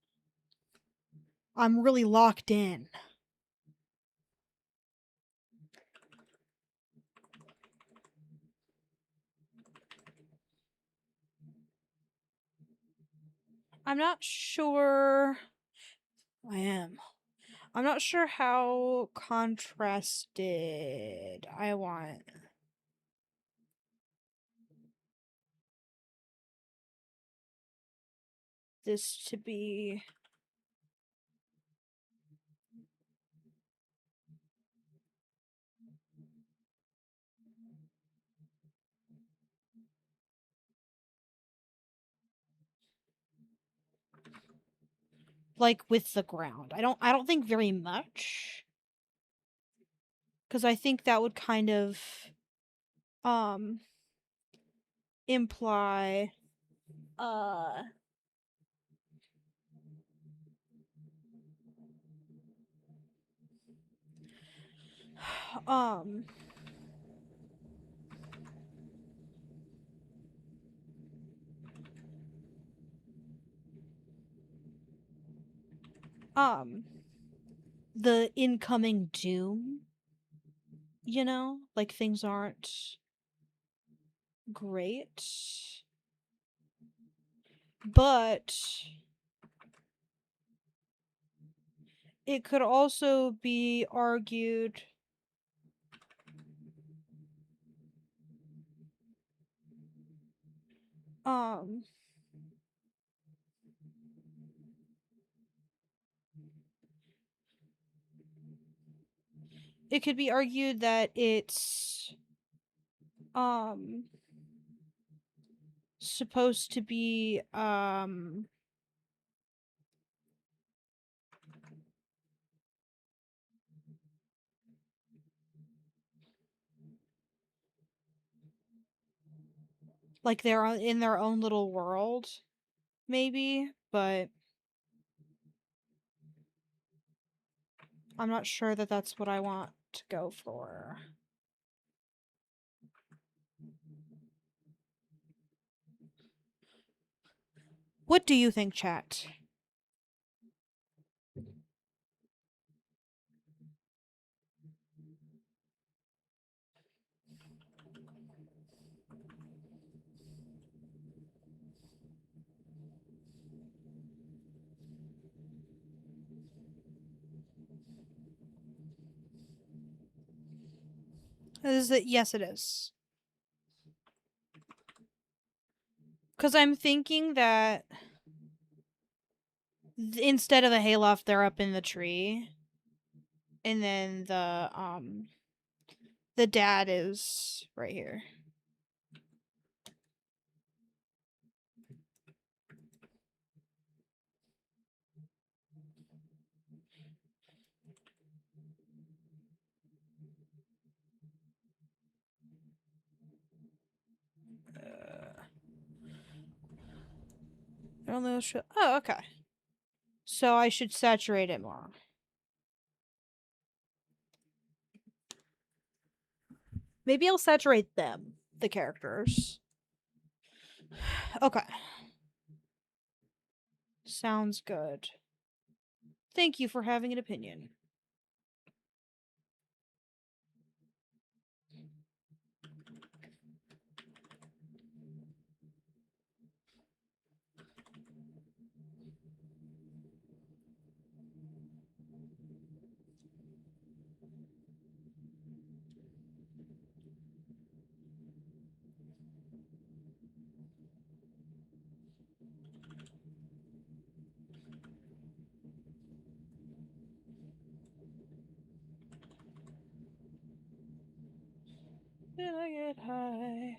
I'm really locked in. I'm not sure. I am. I'm not sure how contrasted I want this to be. Like with the ground. I don't think very much. Cuz I think that would kind of um imply uh um um the incoming doom, you know? Like things aren't great. But it could also be argued um it could be argued that it's um supposed to be like they're in their own little world, maybe, but I'm not sure that that's what I want to go for. What do you think, chat? Is it? Yes, it is. Because I'm thinking that instead of the hayloft, they're up in the tree, and then the dad is right here. I don't know. Oh, okay. So I should saturate it more. Maybe I'll saturate them, the characters. Okay. Sounds good. Thank you for having an opinion. Get high.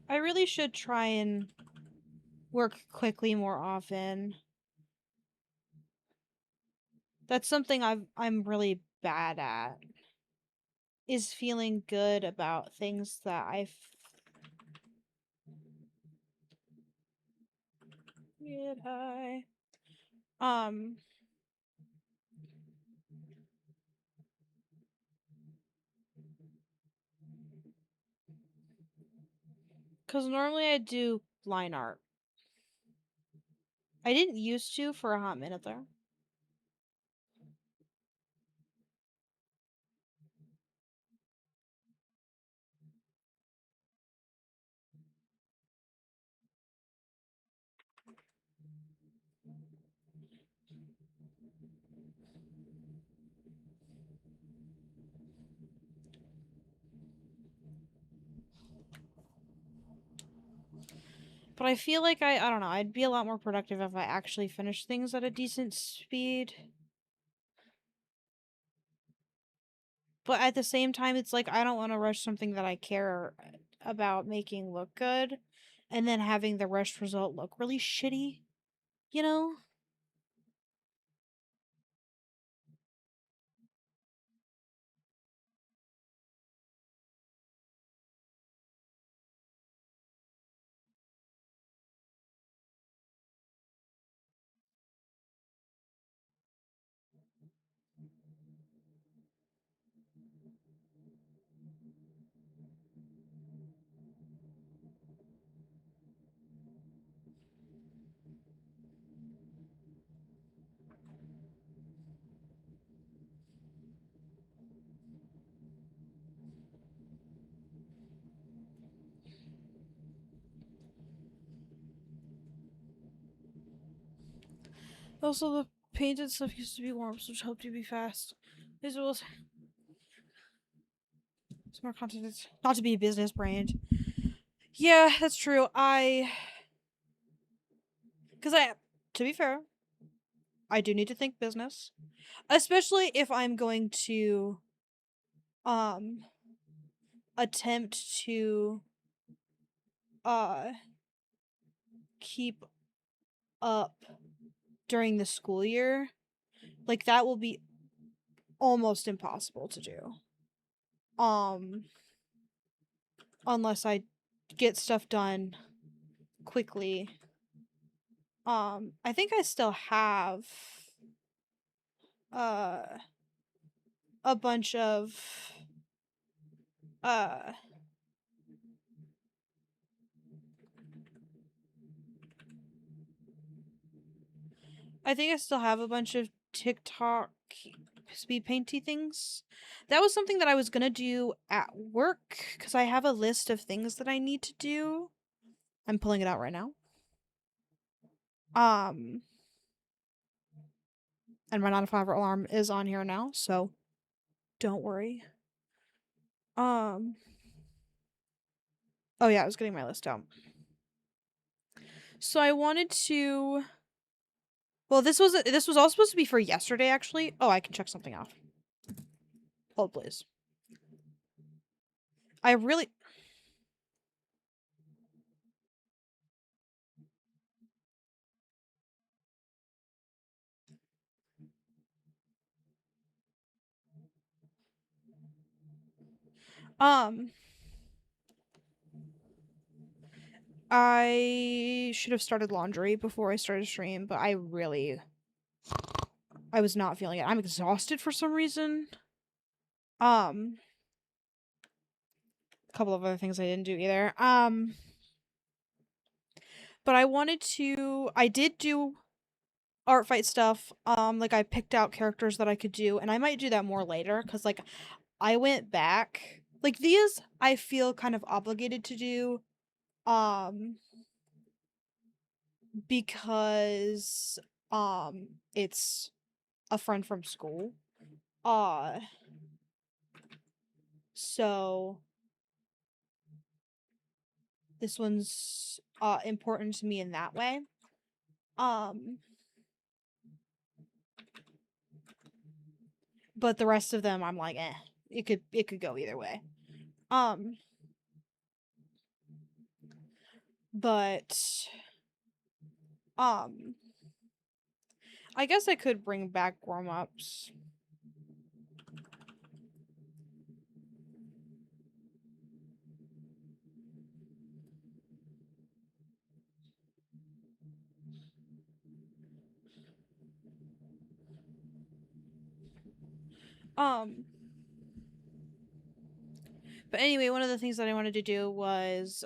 I really should try and work quickly more often. That's something I'm really bad at. Is feeling good about things that I've get high. Cause normally I do line art. I didn't used to for a hot minute there. But I feel like I don't know, I'd be a lot more productive if I actually finished things at a decent speed. But at the same time, it's like I don't want to rush something that I care about making look good and then having the rushed result look really shitty, you know? Also, the painted stuff used to be warm, which helped you be fast. This was smart content. It's not to be business brand. Yeah, that's true. To be fair, I do need to think business, especially if I'm going to, um, attempt to, uh, keep up during the school year. Like, that will be almost impossible to do. Um, unless I get stuff done quickly. I think I still have uh a bunch of uh I think I still have a bunch of TikTok speed painty things. That was something that I was gonna do at work because I have a list of things that I need to do. I'm pulling it out right now. Um, and my 9 to 5 alarm is on here now, so don't worry. Um, oh yeah, I was getting my list out. So I wanted to. Well, this was all supposed to be for yesterday, actually. Oh, I can check something off. Hold, please. I really. Um, I should have started laundry before I started stream, but I was not feeling it. I'm exhausted for some reason. A couple of other things I didn't do either. But I did do art fight stuff. Like I picked out characters that I could do, and I might do that more later because like I went back. Like these I feel kind of obligated to do because it's a friend from school. Uh so this one's important to me in that way. Um but the rest of them I'm like, it could go either way. Um but um I guess I could bring back warm-ups. Um but anyway, one of the things that I wanted to do was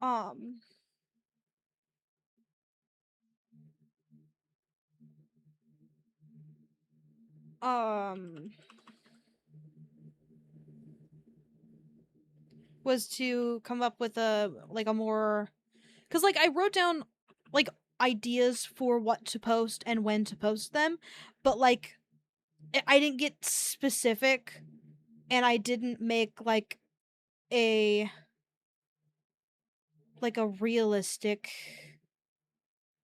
um um was to come up with a more, cuz like I wrote down like ideas for what to post and when to post them, but like I didn't get specific, and I didn't make a a realistic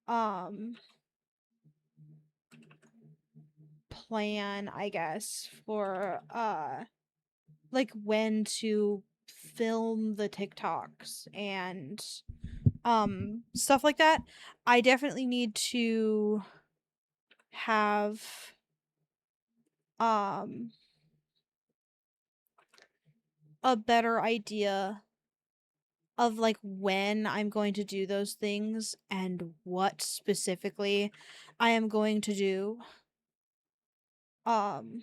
um plan, I guess, for like when to film the TikToks and stuff like that. I definitely need to have um a better idea of like when I'm going to do those things and what specifically I am going to do. Um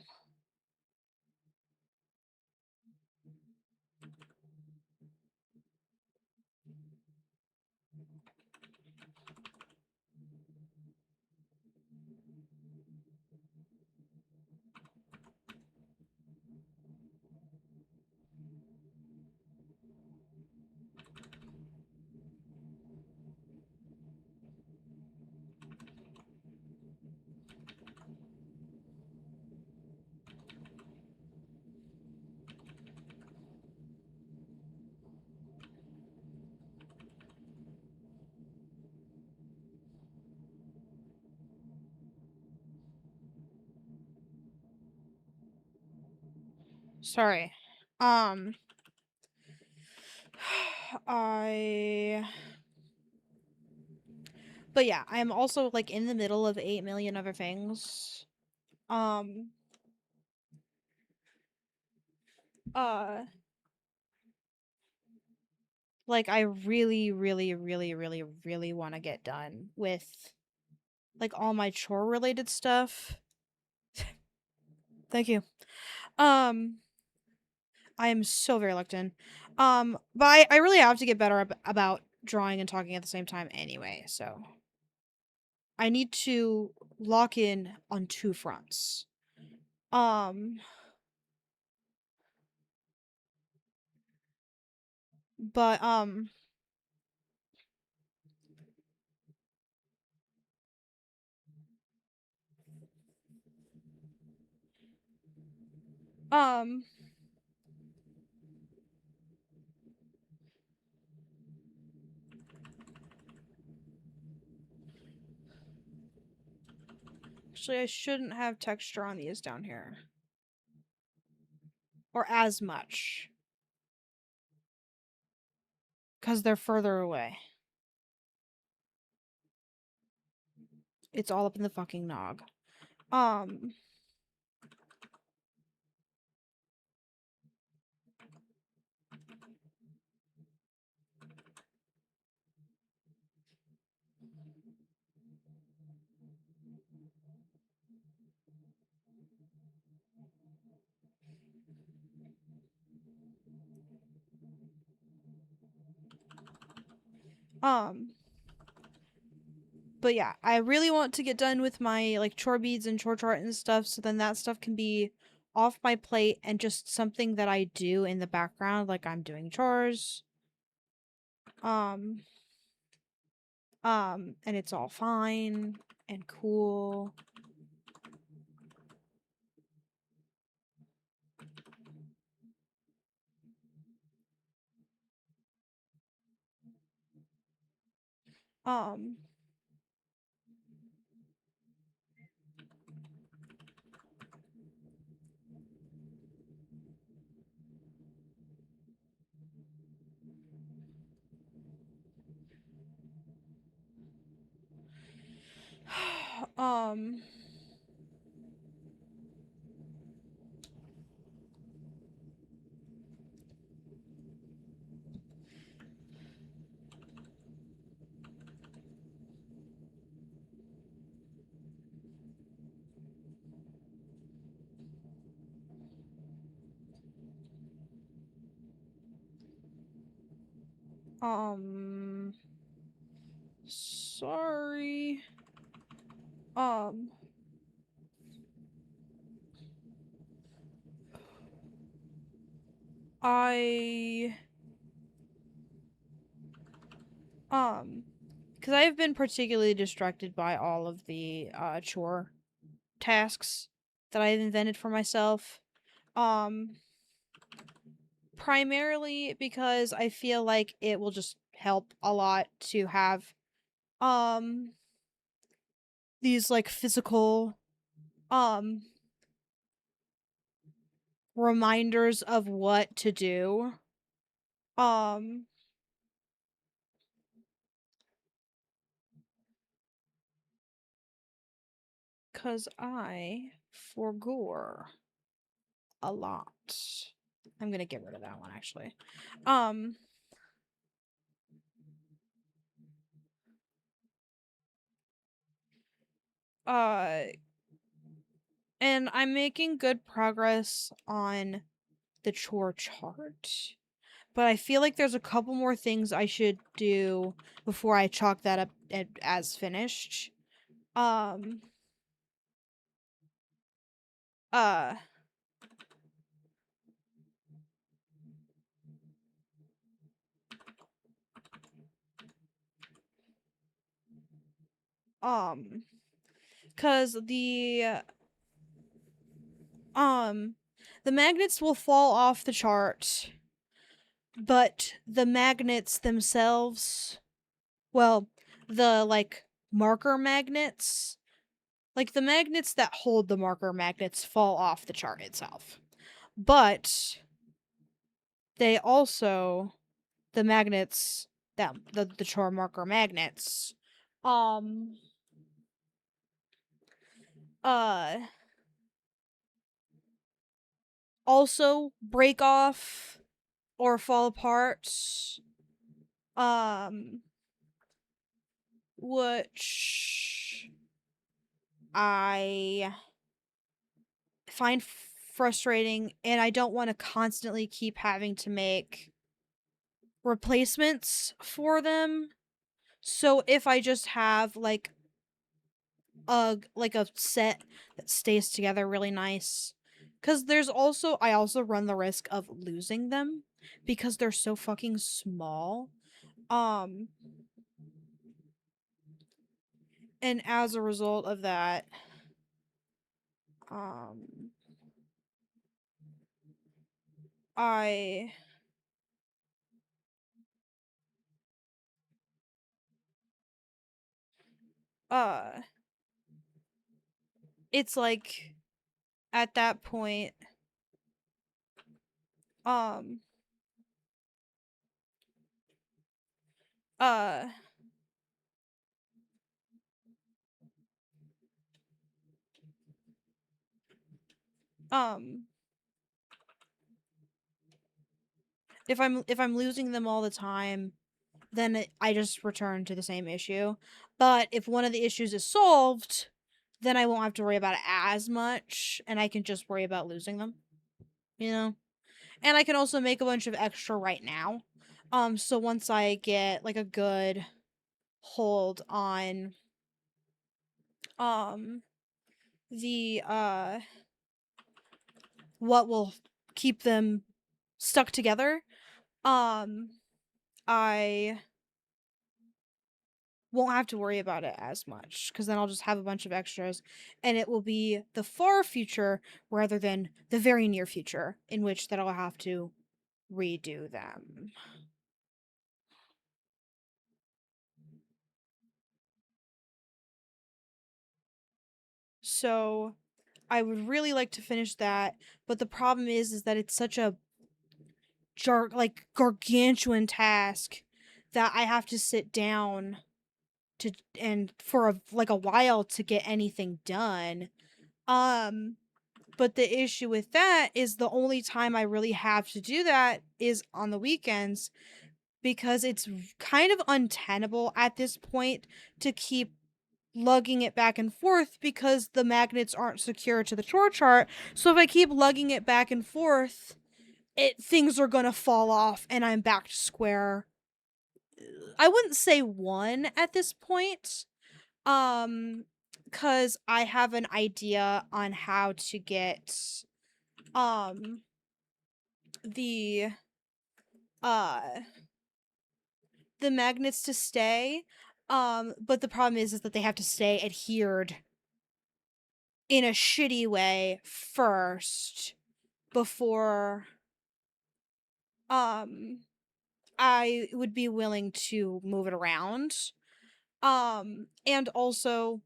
sorry. Um I but yeah, I am also like in the middle of 8 million other things. Um uh like I really really really really really want to get done with like all my chore related stuff. Thank you. Um I am so very locked in. But I really have to get better about drawing and talking at the same time anyway, so I need to lock in on two fronts. Um but um actually I shouldn't have texture on these down here. Or as much. Cause they're further away. It's all up in the fucking nog. Um But yeah, I really want to get done with my like chore beads and chore chart and stuff, so then that stuff can be off my plate and just something that I do in the background, like I'm doing chores. Um, and it's all fine and cool. Um, um, um, sorry. Um, I, because I've been particularly distracted by all of the, chore tasks that I've invented for myself. Um, primarily because I feel like it will just help a lot to have, um, these, like, physical, um, reminders of what to do. Um, cause I forgore a lot. I'm gonna get rid of that one actually. Um uh and I'm making good progress on the chore chart. But I feel like there's a couple more things I should do before I chalk that up as finished. Um uh um cuz um the magnets will fall off the chart, but the magnets themselves, well, the like marker magnets, like the magnets that hold the marker magnets fall off the chart itself. But they also, the magnets that the chart marker magnets, um uh also break off or fall apart, um which I find frustrating, and I don't want to constantly keep having to make replacements for them. So if I just have a set that stays together really nice, cuz there's also I also run the risk of losing them because they're so fucking small. Um and as a result of that, um I uh it's like at that point, um uh um if I'm losing them all the time, then I just return to the same issue. But if one of the issues is solved, then I won't have to worry about it as much, and I can just worry about losing them, you know? And I can also make a bunch of extra right now. So once I get like a good hold on um the what will keep them stuck together, um I won't have to worry about it as much because then I'll just have a bunch of extras and it will be the far future rather than the very near future in which that I'll have to redo them. So I would really like to finish that, but the problem is that it's such a gargantuan task that I have to sit down to and for a while to get anything done. Um but the issue with that is the only time I really have to do that is on the weekends because it's kind of untenable at this point to keep lugging it back and forth because the magnets aren't secure to the chore chart. So if I keep lugging it back and forth, things are gonna fall off and I'm back to square. I wouldn't say one at this point. Cause I have an idea on how to get um the uh the magnets to stay. But the problem is that they have to stay adhered in a shitty way first before um I would be willing to move it around. And also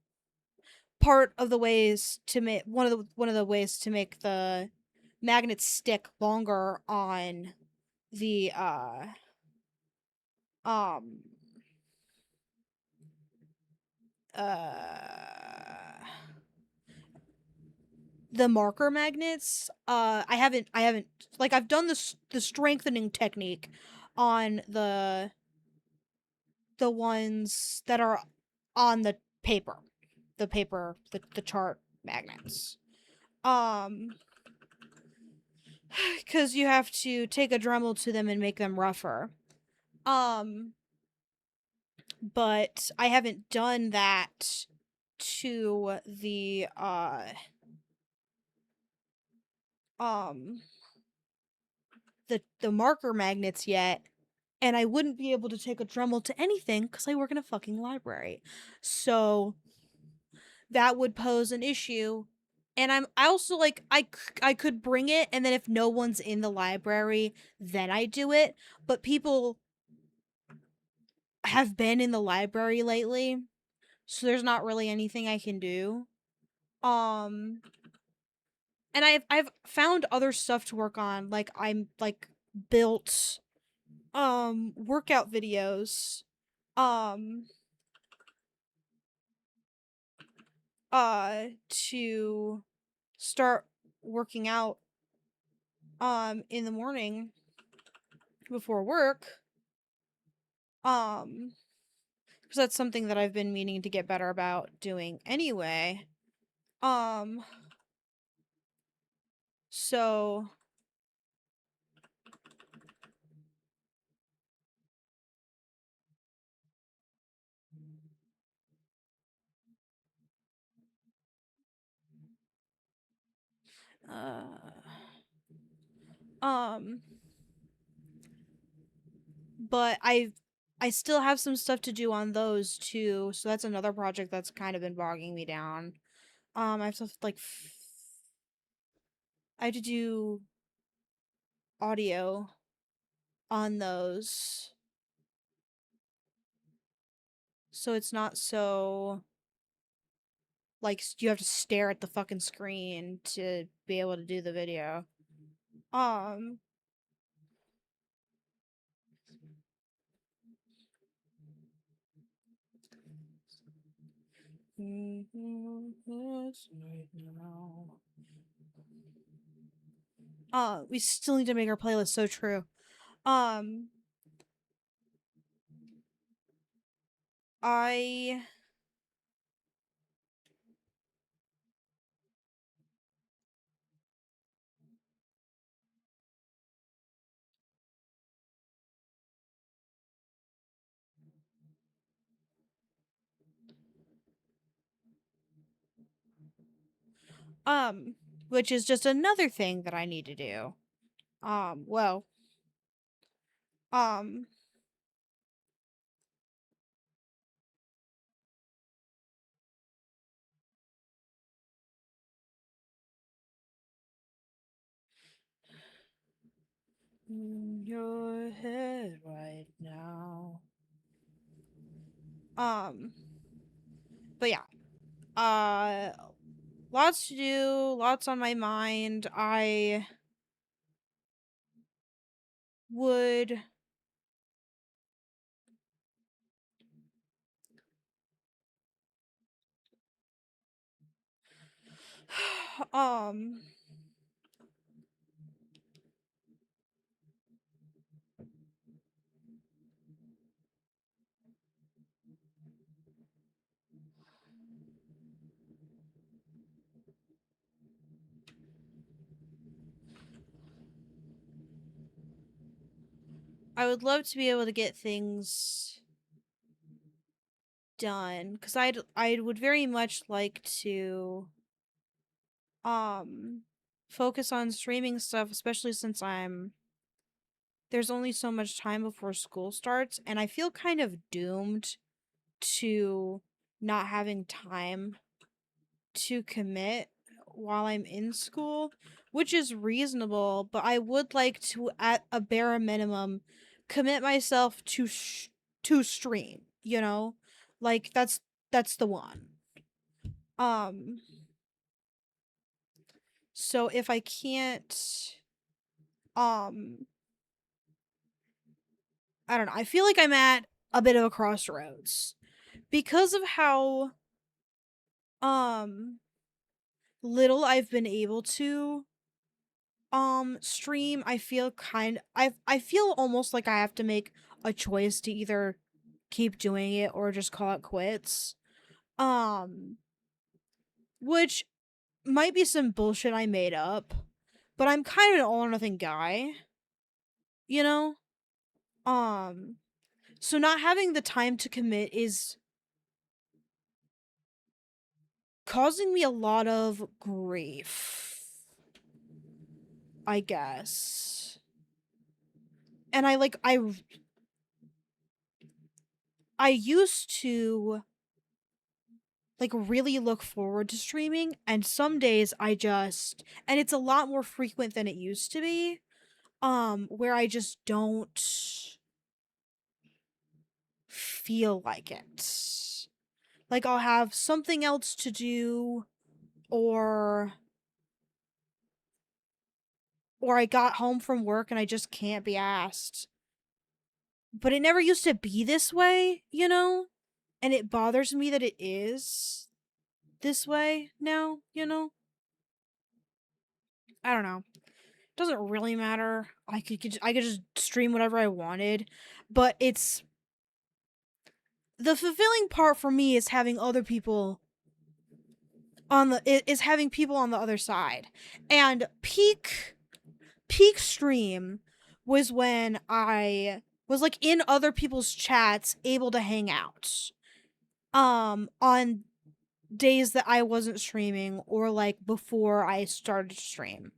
part of the ways to make one of the ways to make the magnets stick longer on the um uh the marker magnets. I haven't like I've done the strengthening technique on the ones that are on the paper, the chart magnets. Um, because you have to take a Dremel to them and make them rougher. Um, but I haven't done that to um the marker magnets yet, and I wouldn't be able to take a Dremel to anything because I work in a fucking library. So that would pose an issue. And I also like I could bring it and then if no one's in the library, then I do it. But people have been in the library lately, so there's not really anything I can do. Um and I've found other stuff to work on. Like I'm like built workout videos um to start working out in the morning before work. Um because that's something that I've been meaning to get better about doing anyway. Um so uh um but I still have some stuff to do on those too. So that's another project that's kind of been bogging me down. I have to I have to do audio on those. So it's not so like you have to stare at the fucking screen to be able to do the video. Um we still need to make our playlist so true. Um I Um, which is just another thing that I need to do. Well, um, in your head right now. Um, but yeah, uh, lots to do, lots on my mind. I would um I would love to be able to get things done cuz I would very much like to um focus on streaming stuff, especially since there's only so much time before school starts and I feel kind of doomed to not having time to commit while I'm in school, which is reasonable, but I would like to at a bare minimum commit myself to stream, you know? Like that's the one. Um so if I can't um I don't know, I feel like I'm at a bit of a crossroads because of how um little I've been able to stream. I feel almost like I have to make a choice to either keep doing it or just call it quits. Um which might be some bullshit I made up, but I'm kind of an all or nothing guy, you know? Um so not having the time to commit is causing me a lot of grief, I guess. And I used to like really look forward to streaming and some days I just and it's a lot more frequent than it used to be where I just don't feel like it. Like I'll have something else to do or I got home from work and I just can't be asked. But it never used to be this way, you know? And it bothers me that it is this way now, you know? I don't know. Doesn't really matter. I could just stream whatever I wanted, but it's the fulfilling part for me is having other people is having people on the other side. And peak stream was when I was like in other people's chats able to hang out. On days that I wasn't streaming or like before I started to stream.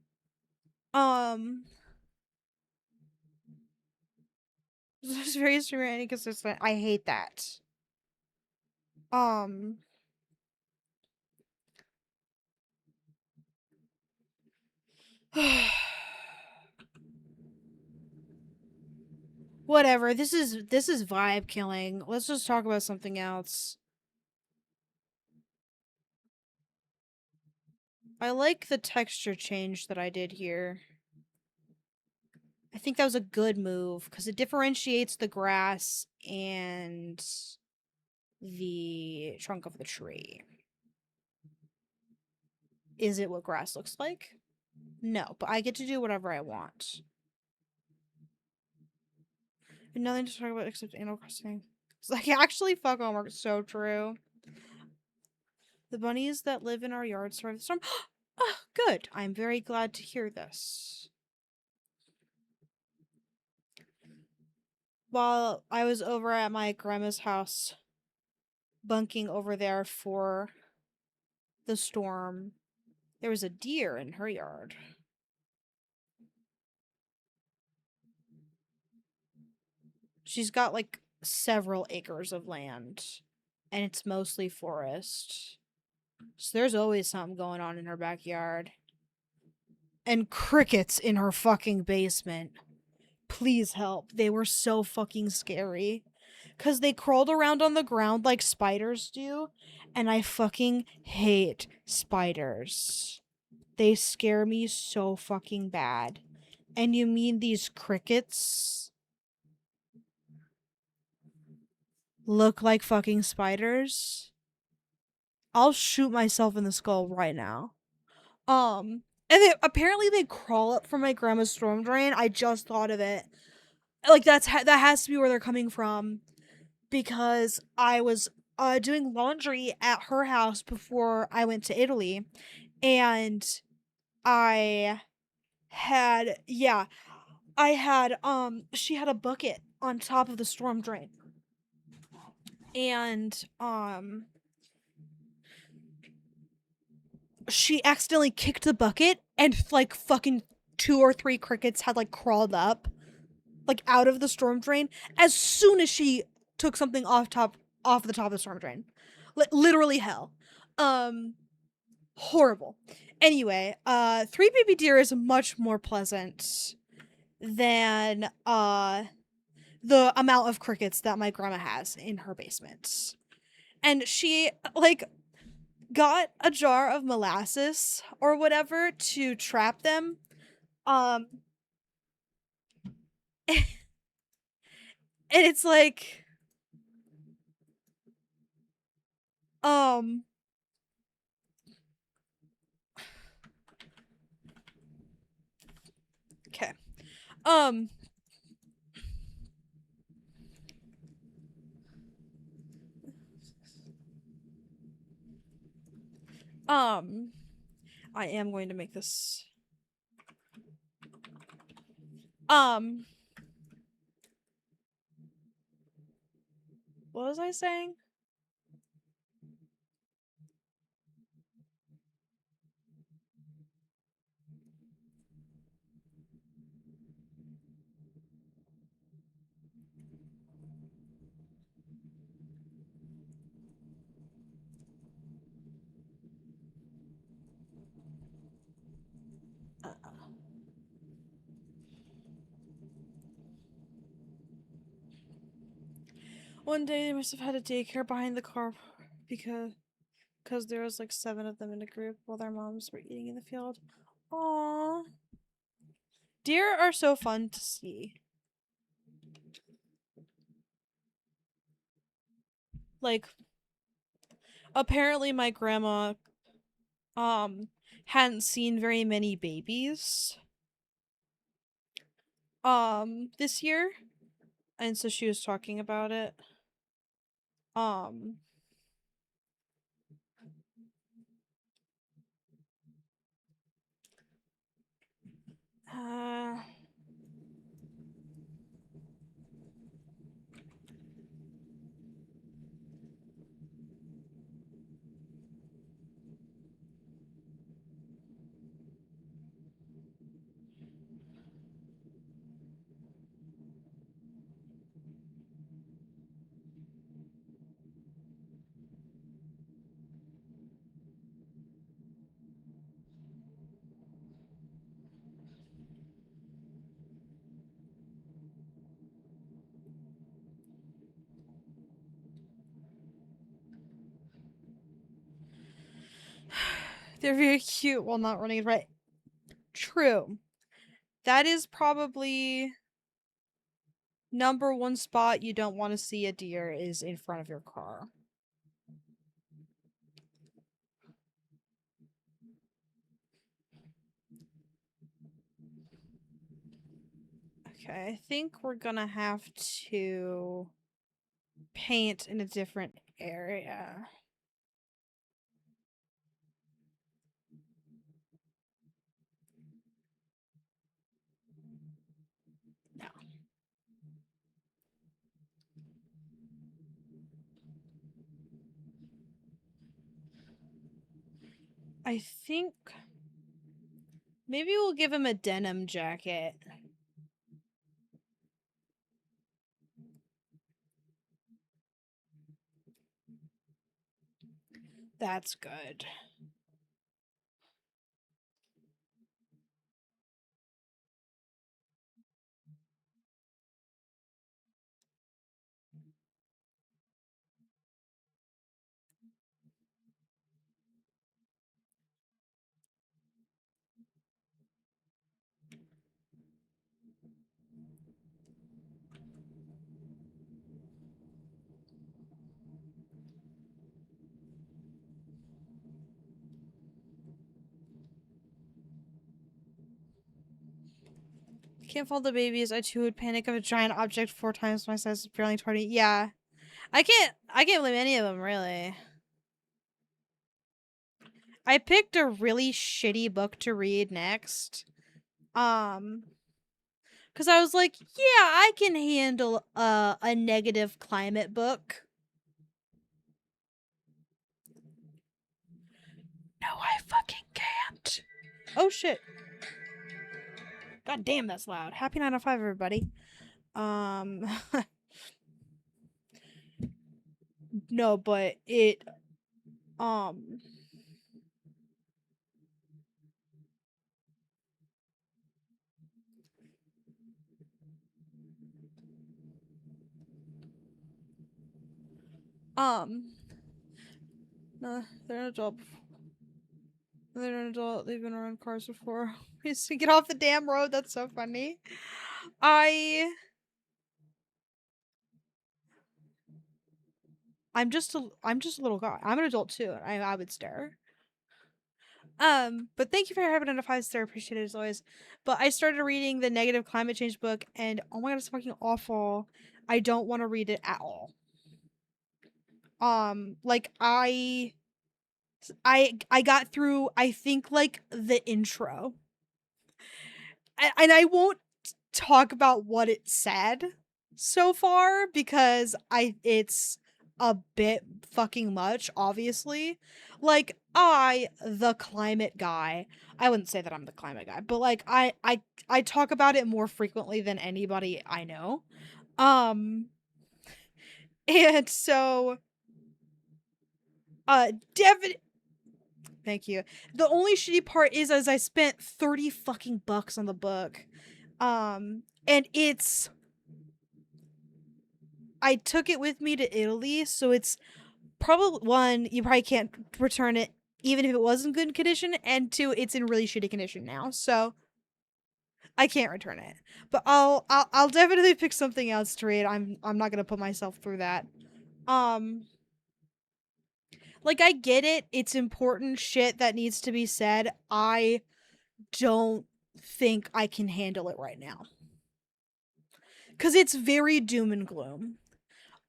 Um it's very streamer and inconsistent. I hate that. Um Whatever. This is vibe killing. Let's just talk about something else. I like the texture change that I did here. I think that was a good move because it differentiates the grass and the trunk of the tree. Is it what grass looks like? No, but I get to do whatever I want. And nothing to talk about except Animal Crossing. It's like actually fuck homework. It's so true. The bunnies that live in our yard survived the storm. Oh, good. I'm very glad to hear this. While I was over at my grandma's house, bunking over there for the storm, There was a deer in her yard. She's got like several acres of land, and it's mostly forest. So there's always something going on in her backyard. And crickets in her fucking basement. Please help. They were so fucking scary. Because they crawled around on the ground like spiders do. And I fucking hate spiders. They scare me so fucking bad. And you mean these crickets look like fucking spiders? I'll shoot myself in the skull right now. And apparently they crawl up from my grandma's storm drain. I just thought of it. Like that has to be where they're coming from, because I was doing laundry at her house before I went to Italy, and I had she had a bucket on top of the storm drain, and she accidentally kicked the bucket, and like fucking 2 or 3 crickets had like crawled up like out of the storm drain as soon as she took something off the top of the storm drain. Literally hell. Horrible. Anyway, 3 baby deer is much more pleasant than the amount of crickets that my grandma has in her basement. And she like got a jar of molasses or whatever to trap them. And it's like um okay. Um I am going to make this what was I saying? One day they must have had a daycare behind the car because there was like 7 of them in a group while their moms were eating in the field. Aww. Deer are so fun to see. Like, apparently my grandma hadn't seen very many babies this year, and so she was talking about it. Um uh they're very cute while not running right. True. That is probably number 1 spot you don't want to see a deer is in front of your car. Okay, I think we're gonna have to paint in a different area. No. I think Maybe we'll give him a denim jacket. That's good. Can't follow the babies. I too would panic of a giant object 4 times my size, barely 20. Yeah. I can't blame any of them, really. I picked a really shitty book to read next. Because I was like, yeah, I can handle a negative climate book. No, I fucking can't. Oh, shit. God damn, that's loud. Happy 905, everybody. No, but it, um... No, they're an adult. They're an adult. They've been around cars before. We used to get off the damn road. That's so funny. I'm just a little guy. I'm an adult too. I would stare. But thank you for having a 5-star. Appreciate it as always. But I started reading the negative climate change book, and oh my god, it's fucking awful. I don't want to read it at all. Like I got through, I think, like the intro, and I won't talk about what it said so far because it's a bit fucking much, obviously. Like, the climate guy, I wouldn't say that I'm the climate guy, but like I talk about it more frequently than anybody I know. And so definitely, thank you. The only shitty part is as I spent 30 fucking bucks on the book. And I took it with me to Italy, so it's probably, one, you probably can't return it even if it was in good condition, and two, it's in really shitty condition now, so I can't return it. But I'll definitely pick something else to read. I'm not gonna put myself through that. Um, like I get it. It's important shit that needs to be said. I don't think I can handle it right now. Cause it's very doom and gloom.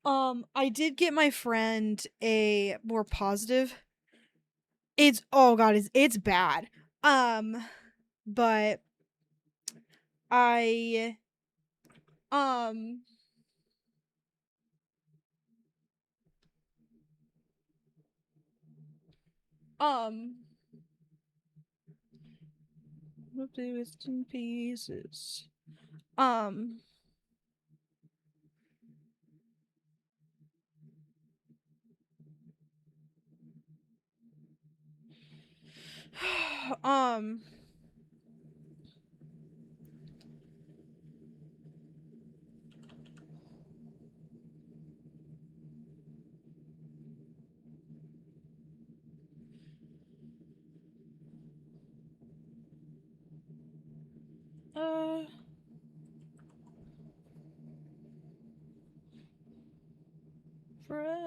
I did get my friend a more positive. It's, oh god, it's bad. But I um um rest in pieces. Um um uh forever.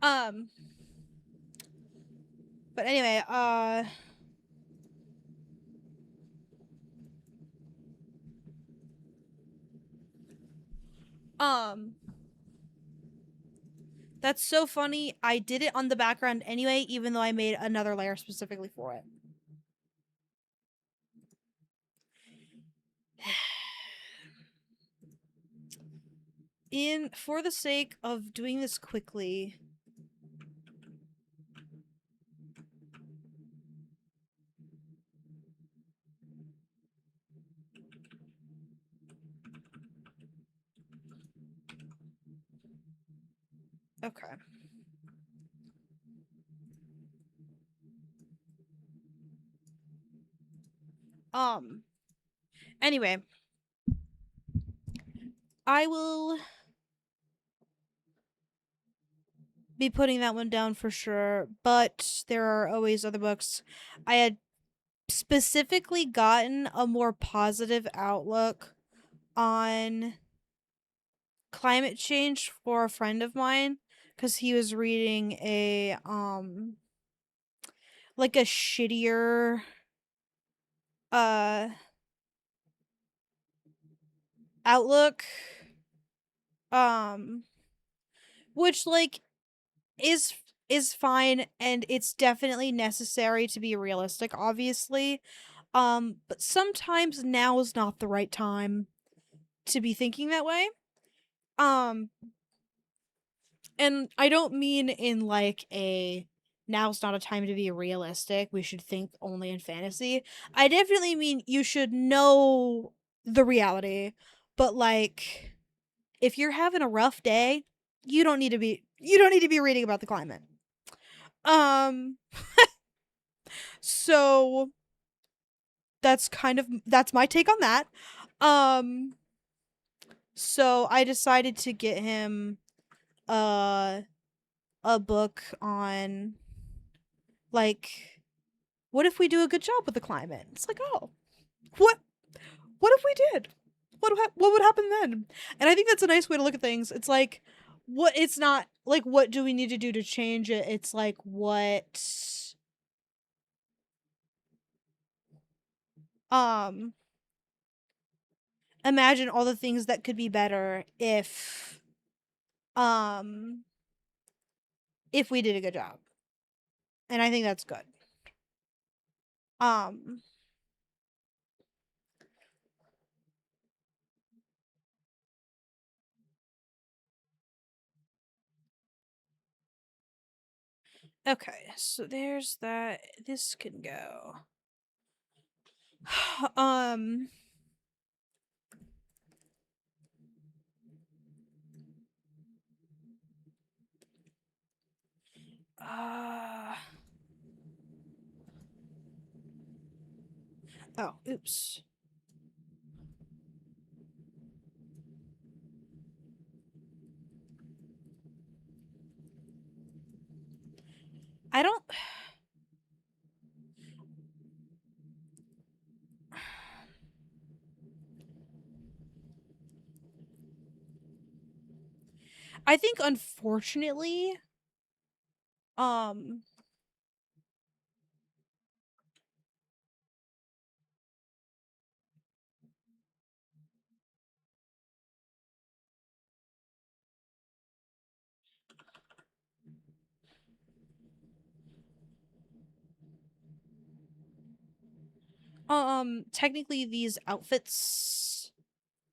Um but anyway, um that's so funny. I did it on the background anyway, even though I made another layer specifically for it. For the sake of doing this quickly, Okay. Um, anyway, I will be putting that one down for sure, but there are always other books. I had specifically gotten a more positive outlook on climate change for a friend of mine because he was reading a like a shittier uh outlook, um which like is is fine, and it's definitely necessary to be realistic, obviously. But sometimes now is not the right time to be thinking that way. Um and I don't mean in like a now's not a time to be realistic, we should think only in fantasy. I definitely mean you should know the reality, but like if you're having a rough day, you don't need to be reading about the climate. Um so that's my take on that. Um so I decided to get him uh a book on like what if we do a good job with the climate? It's like, oh, what what if we did? What would happen then? And I think that's a nice way to look at things. It's like it's not like what do we need to do to change it? It's like what um imagine all the things that could be better um if we did a good job. And I think that's good. Um okay, so there's that. This can go. um uh oh, oops. I don't I think unfortunately um technically these outfits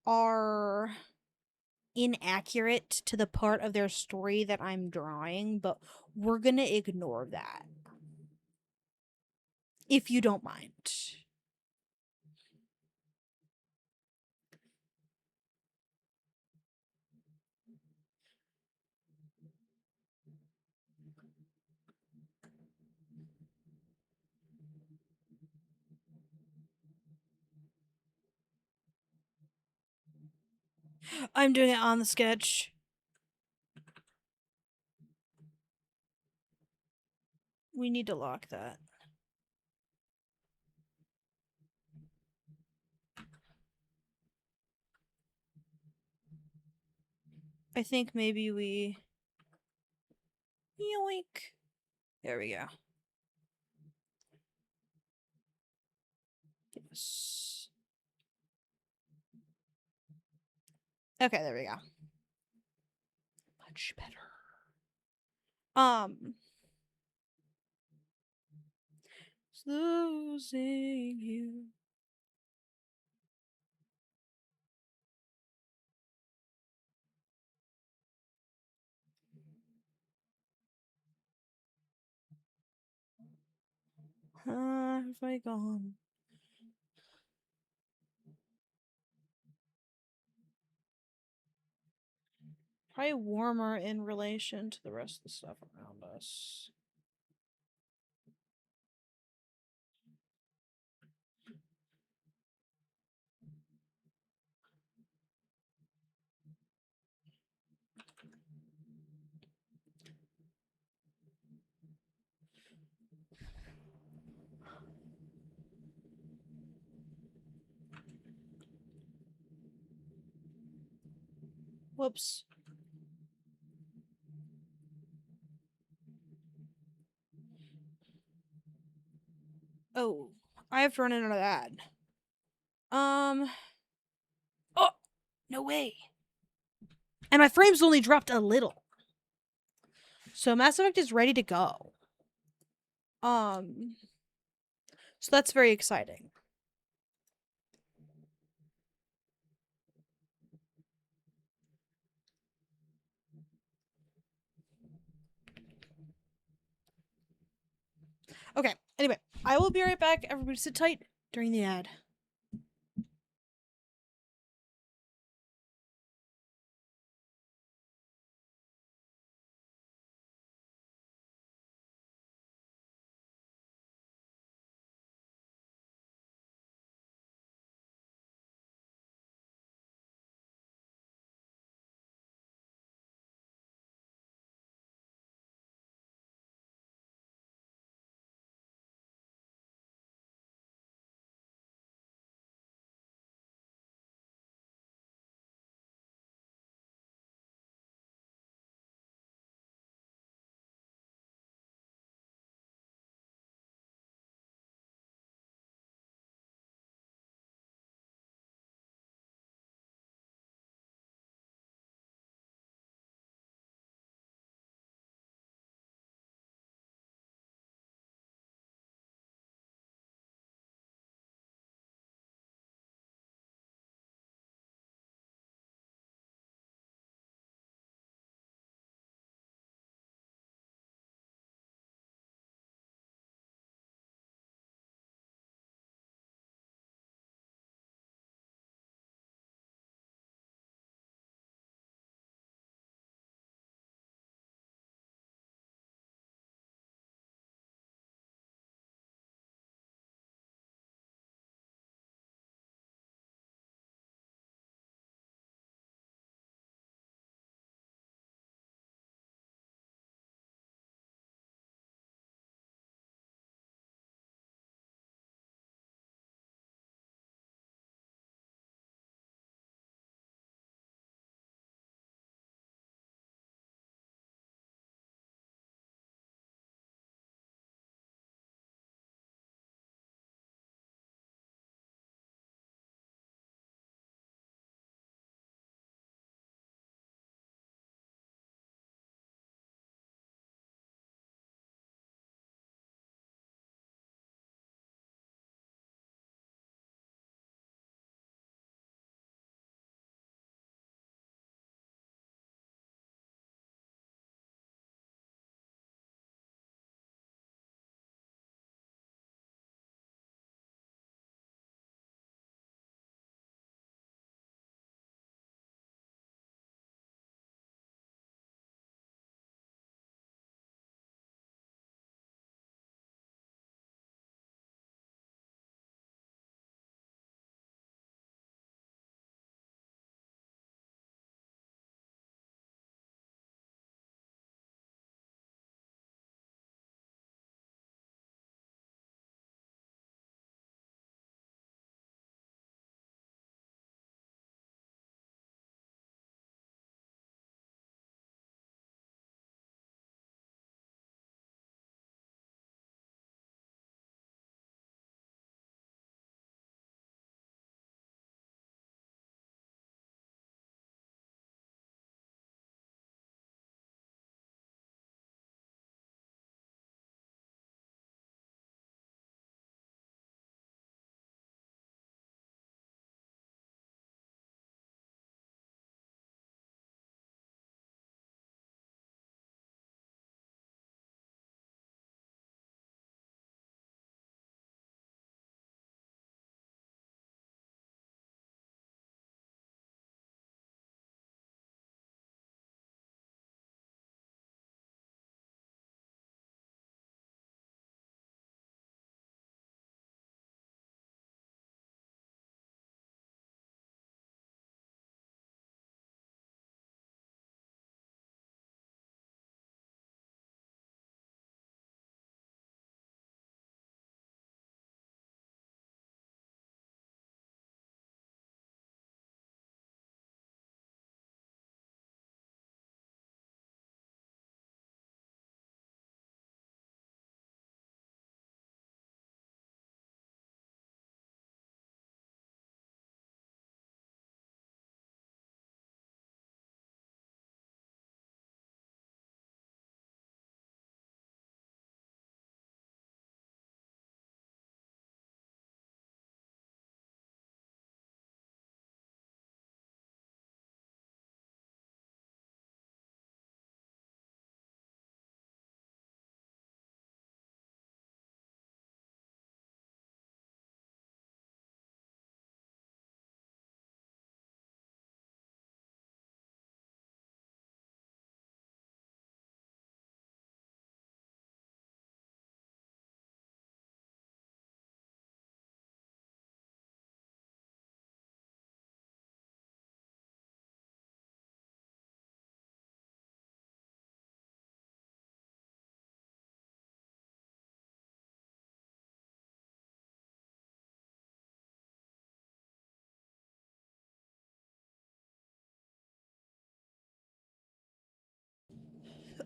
are inaccurate to the part of their story that I'm drawing, but we're going to ignore that if you don't mind. I'm doing it on the sketch. We need to lock that. I think maybe we yoink. There we go. Yes. Okay, there we go. Much better. Um losing you. Have I gone? Probably warmer in relation to the rest of the stuff around us. Whoops. Oh, I have to run into that. Oh, no way. And my frames only dropped a little. So Mass Effect is ready to go. So that's very exciting. Okay, anyway, I will be right back. Everybody sit tight during the ad.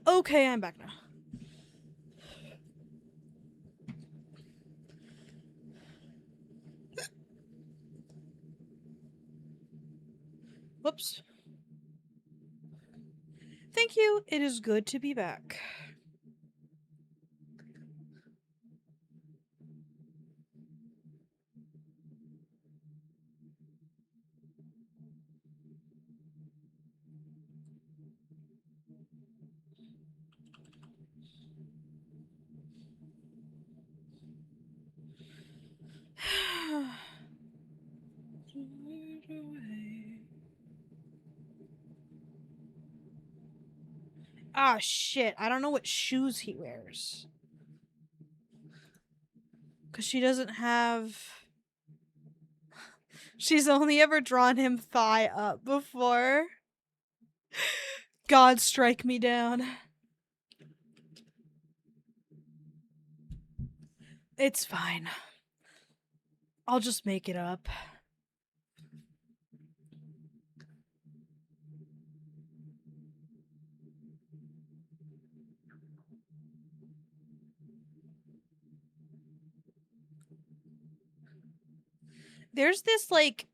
Okay, I'm back now. Whoops. Thank you. It is good to be back. Ah, shit. I don't know what shoes he wears. Because she doesn't have... She's only ever drawn him thigh up before. God strike me down. It's fine. I'll just make it up. There's this, like...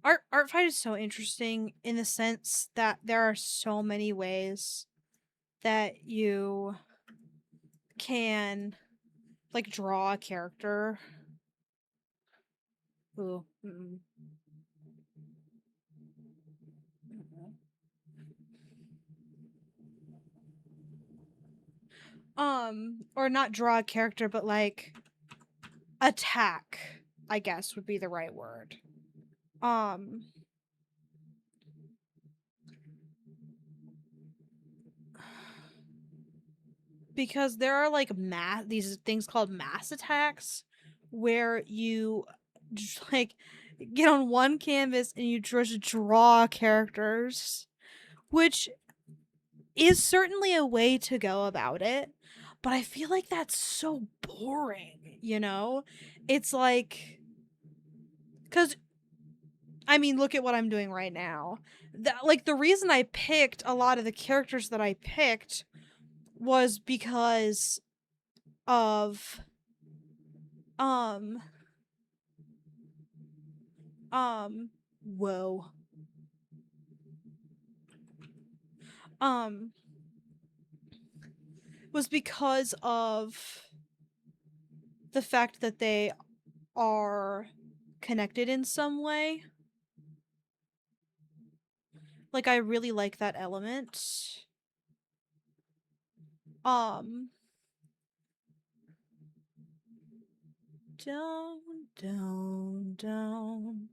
Art fight is so interesting in the sense that there are so many ways that you can, like, draw a character. Ooh. Mm-mm. Or not draw a character, but, like, attack, I guess would be the right word. Because there are, like, these things called mass attacks where you just, like, get on one canvas and you just draw characters, which is certainly a way to go about it, but I feel like that's so boring, you know? It's like, because I mean, look at what I'm doing right now. Like, the reason I picked a lot of the characters that I picked was because of, um, whoa. Um, was because of the fact that they are connected in some way. Like, I really like that element. Um, down, down, down.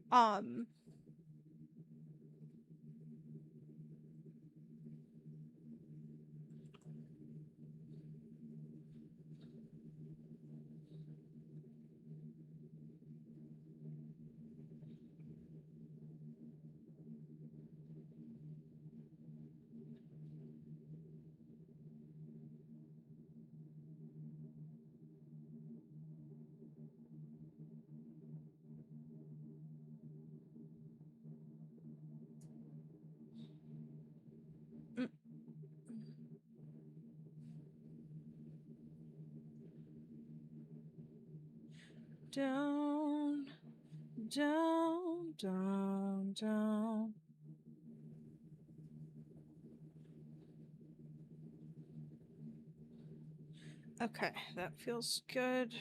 Um, mm, down, down, down, down. Okay, that feels good.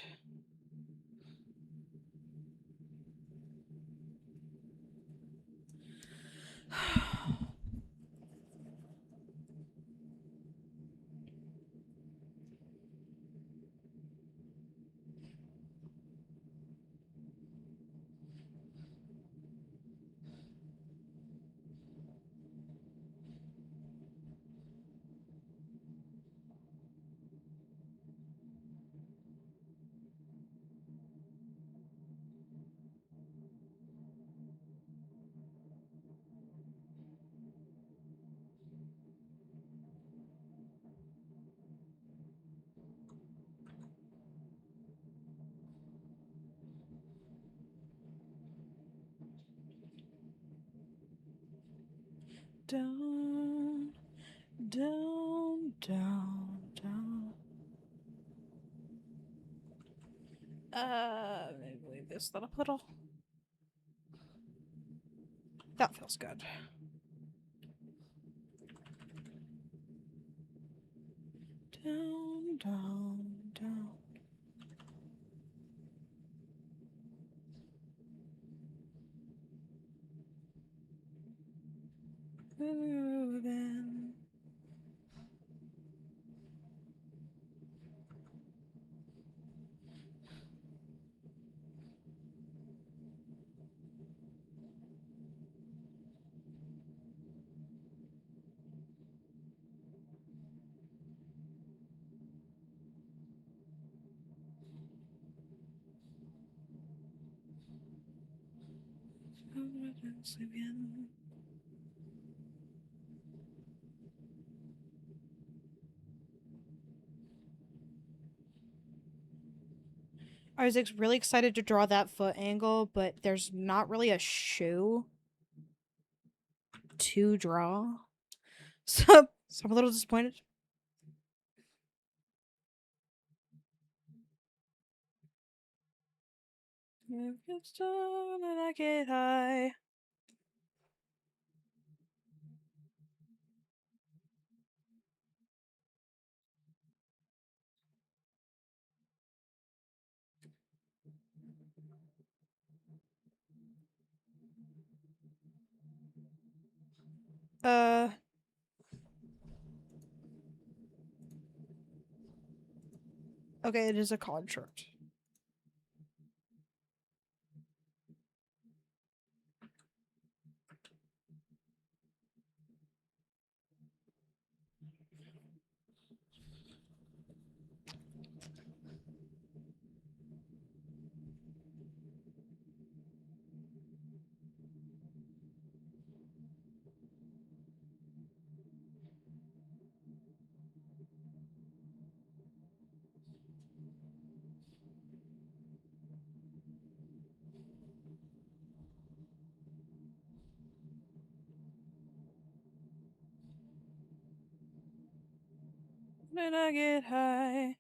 Down, down, down, down. Maybe leave this little puddle. That feels good. Down, down, down. Moving. Again. Isaac's really excited to draw that foot angle, but there's not really a shoe to draw. So I'm a little disappointed. It gets down and I get high. Okay, it is a collared shirt. When I get high.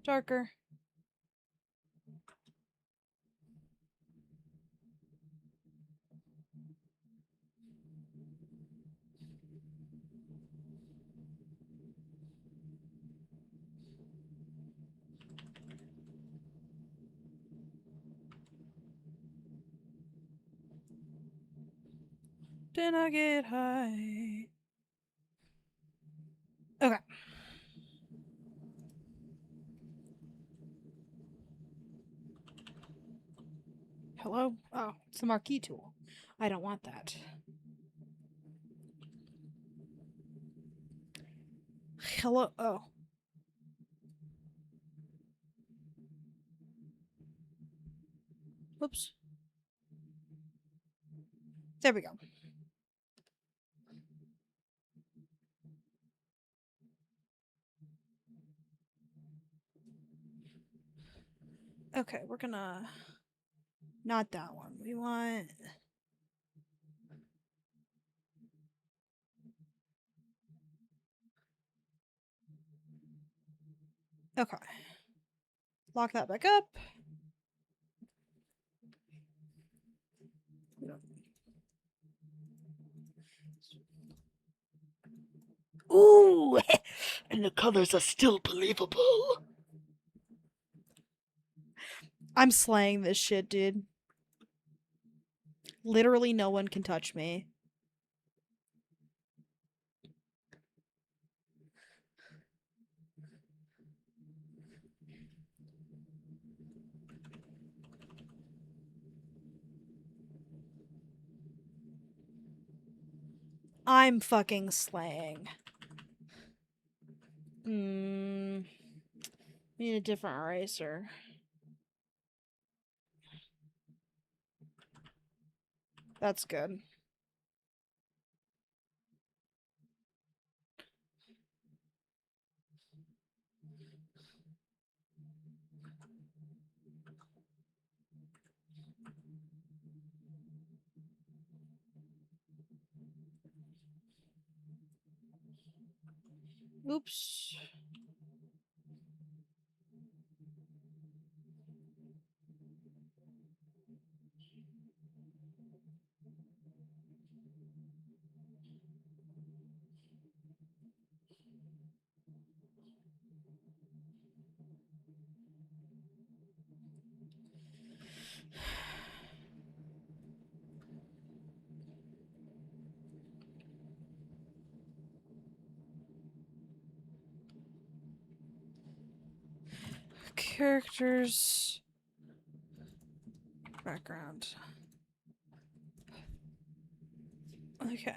Darker. Then I get high. Okay. Hello? Oh, it's the marquee tool. I don't want that. Hello? Oh. Whoops. There we go. Okay, we're gonna... Not that one. We want... Okay. Lock that back up. Ooh, and the colors are still believable. I'm slaying this shit, dude. Literally no one can touch me. I'm fucking slaying. Need a different eraser. That's good. Oops. Characters. Background. Okay.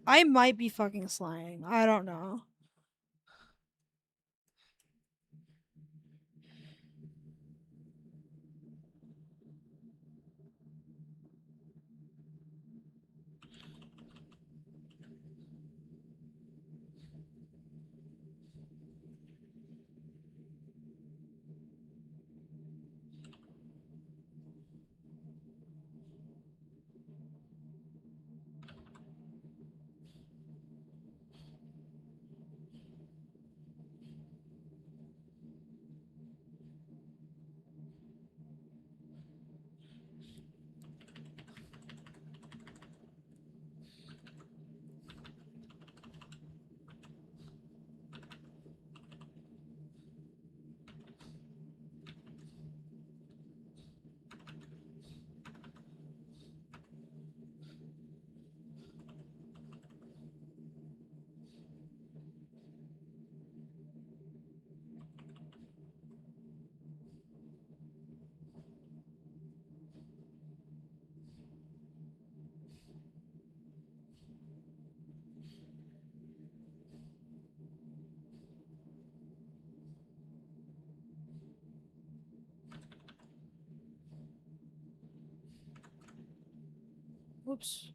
I might be fucking slaying. I don't know. Whoops.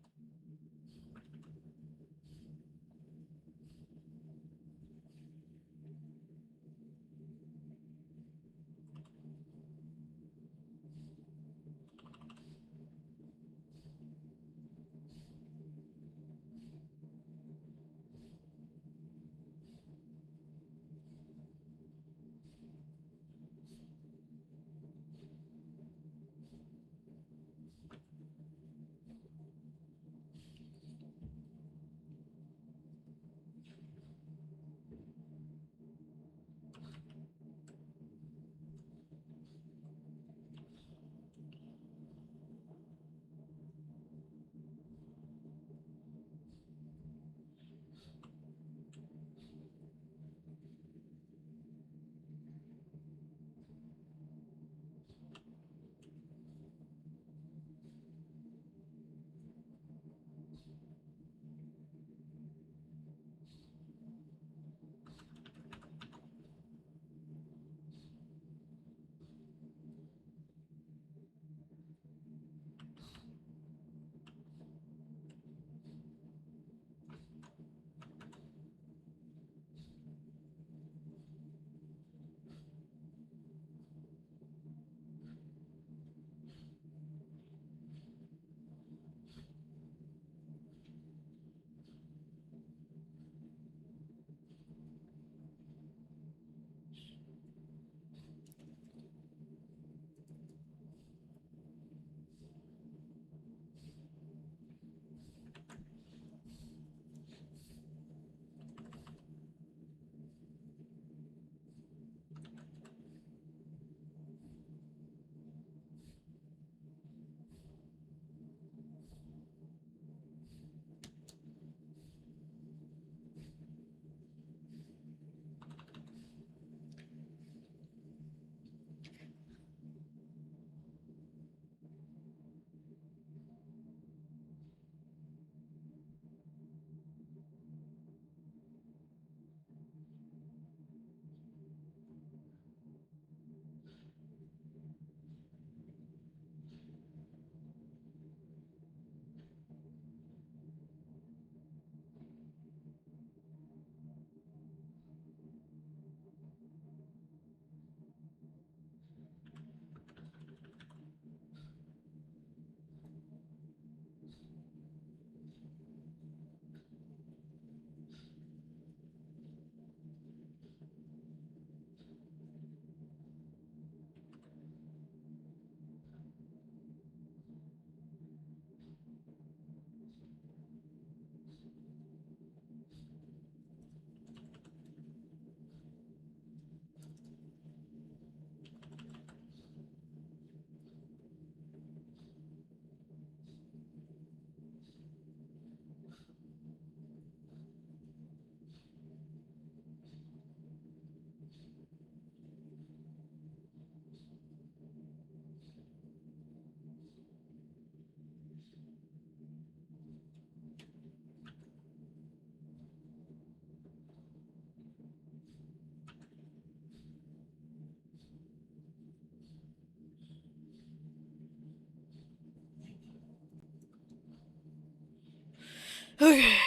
Okay.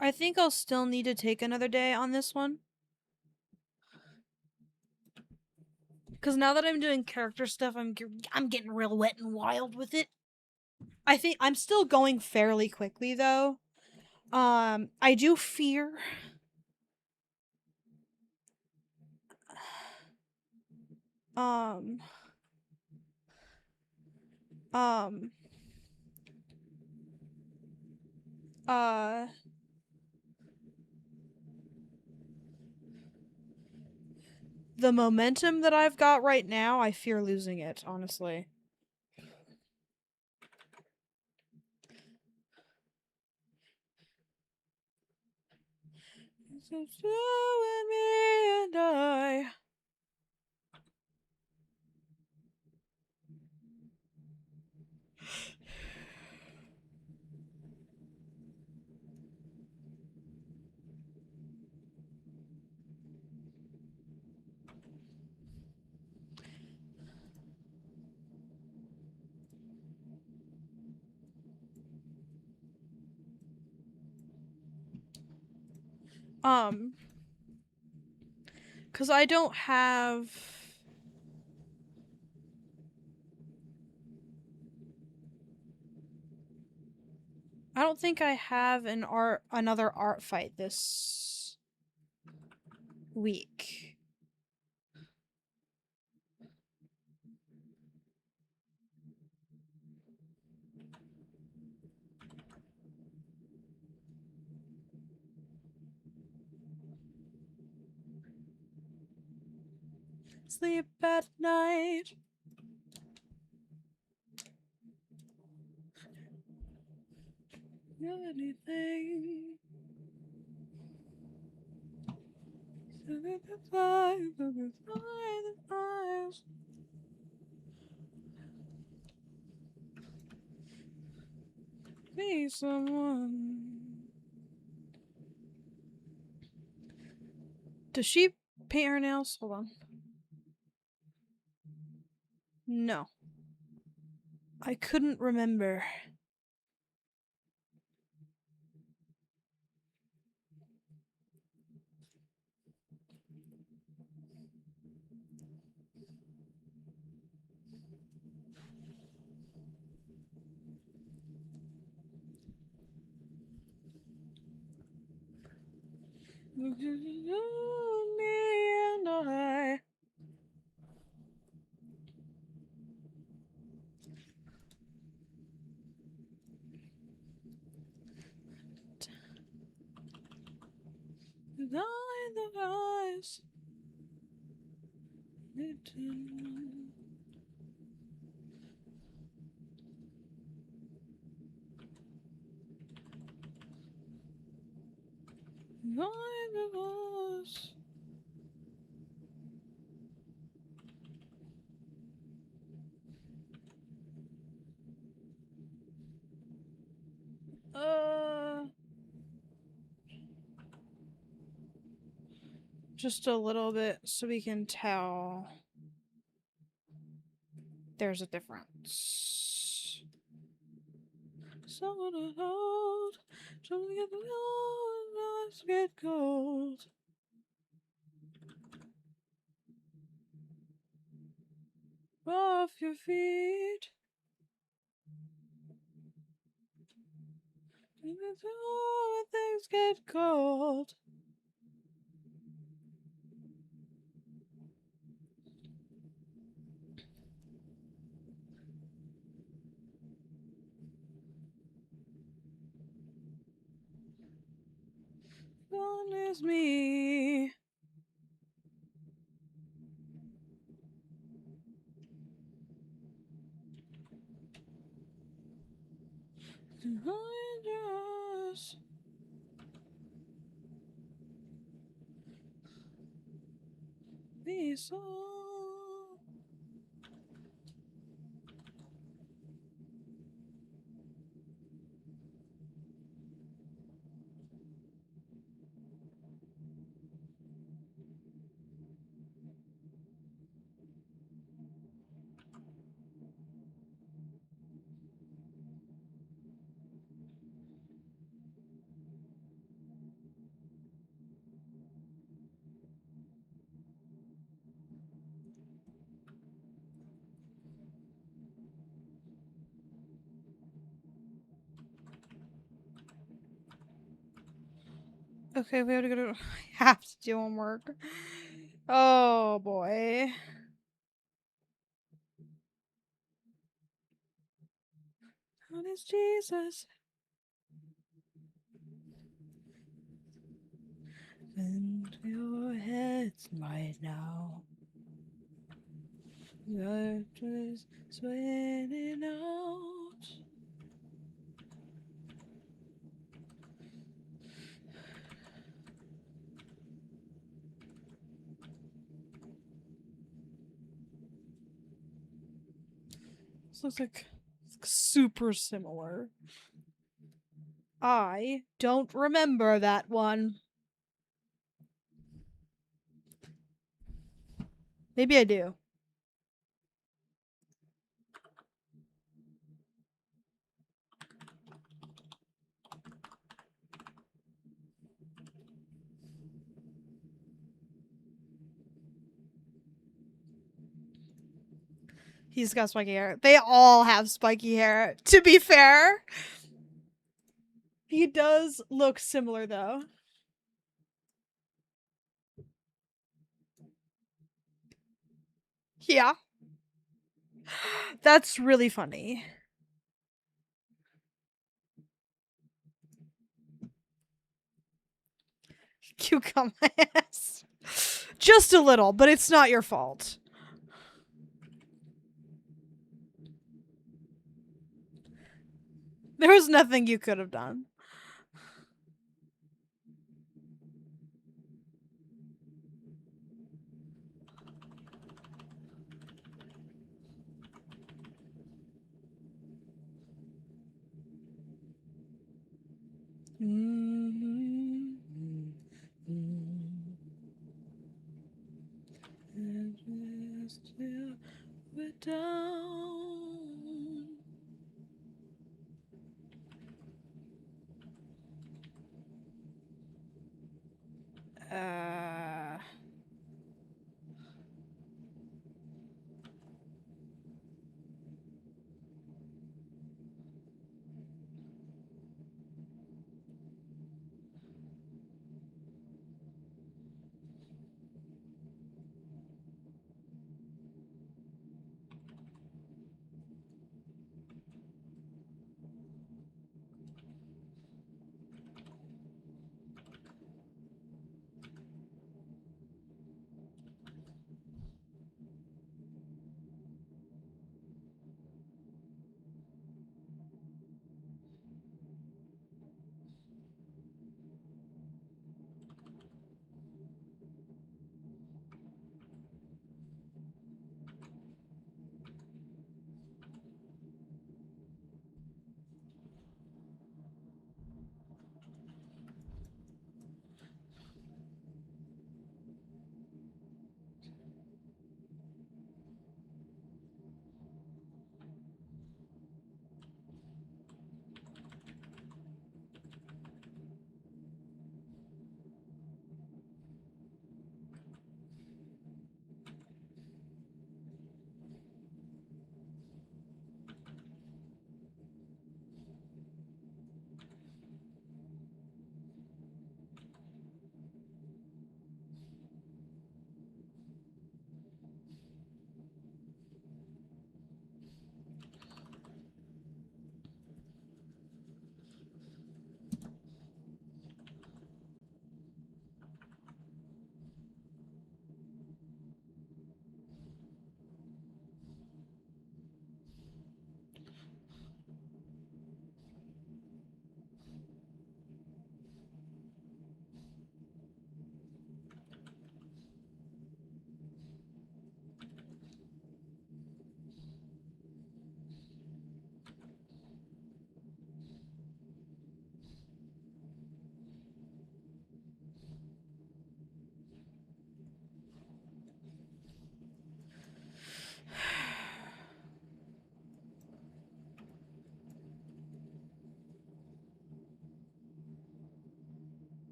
I think I'll still need to take another day on this one. Because now that I'm doing character stuff, I'm getting real wet and wild with it. I think I'm still going fairly quickly, though. I do fear... Um... Um... Uh... The momentum that I've got right now, I fear losing it, honestly. It's you and me and I. Because I don't have... I don't think I have another art fight this week. Sleep at night. Anything. Be someone. Does she paint her nails? Hold on. No. I couldn't remember. Me and I. Behind the eyes. Behind the eyes. Just a little bit so we can tell there's a difference. Someone to hold, trying to get the eyes get cold. Off your feet. And it's all when things get cold. Gone is me. Behind us. Be so. Okay, we have to go to. I have to do homework. Oh boy. How is Jesus? Bend your heads right now. Your is swaying out. looks like super similar. I don't remember that one. Maybe I do. He's got spiky hair. They all have spiky hair, to be fair. He does look similar, though. Yeah. That's really funny. Cucumber ass. Just a little, but it's not your fault. There was nothing you could have done. Down.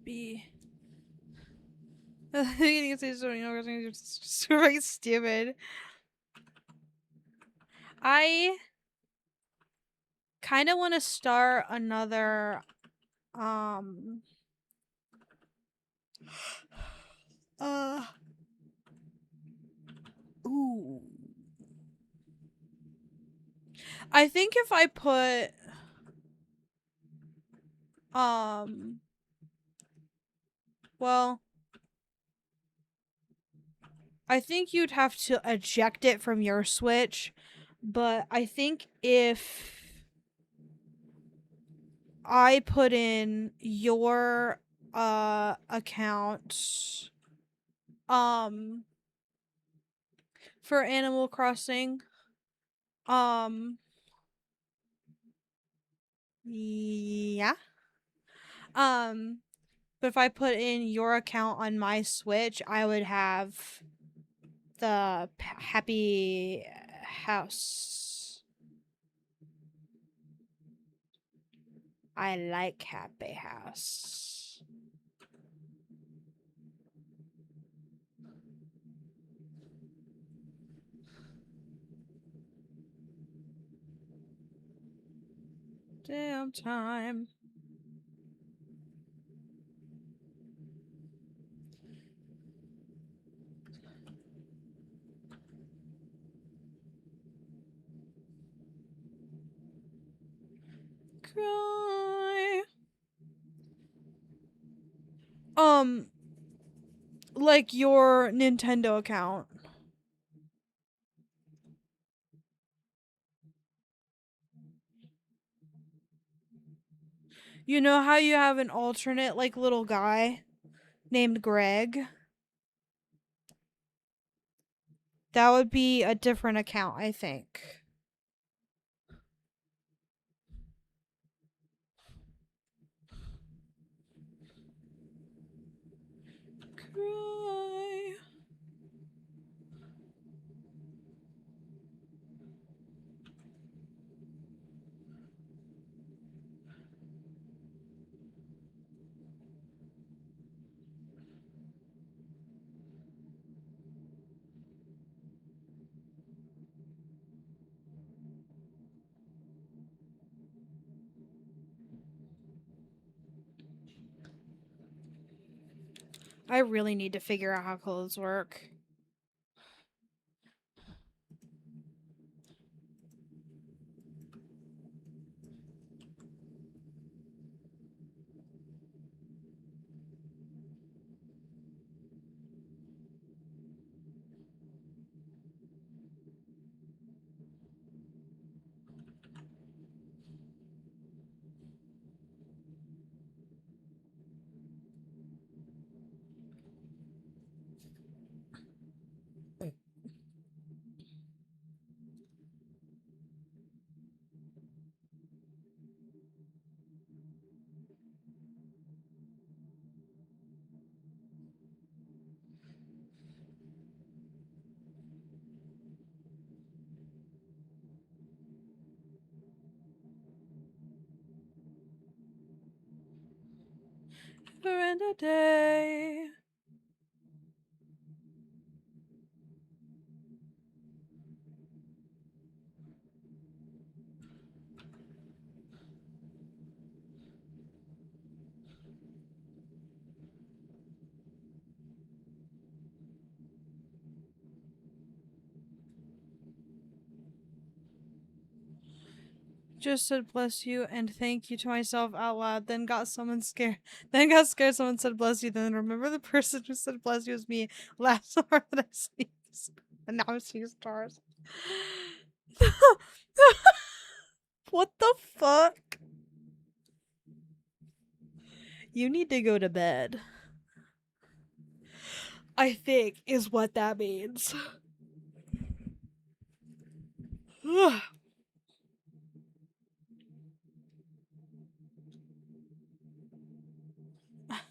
B. You can say so, you know, it's super stupid. I kind of want to start another ooh. I think if I put well, I think you'd have to eject it from your Switch, but I think if I put in your account for Animal Crossing, yeah. But if I put in your account on my Switch, I would have the Happy House. I like Happy House. Damn time. Cry. Like your Nintendo account. You know how you have an alternate, like, little guy named Greg? That would be a different account, I think. Cry. I really need to figure out how clothes work. For end a day. Just said bless you and thank you to myself out loud, then got someone scared. Then got scared someone said bless you, then remember the person who said bless you was me. Laughed so hard that I sneezed. And now I'm seeing stars. What the fuck? You need to go to bed, I think, is what that means.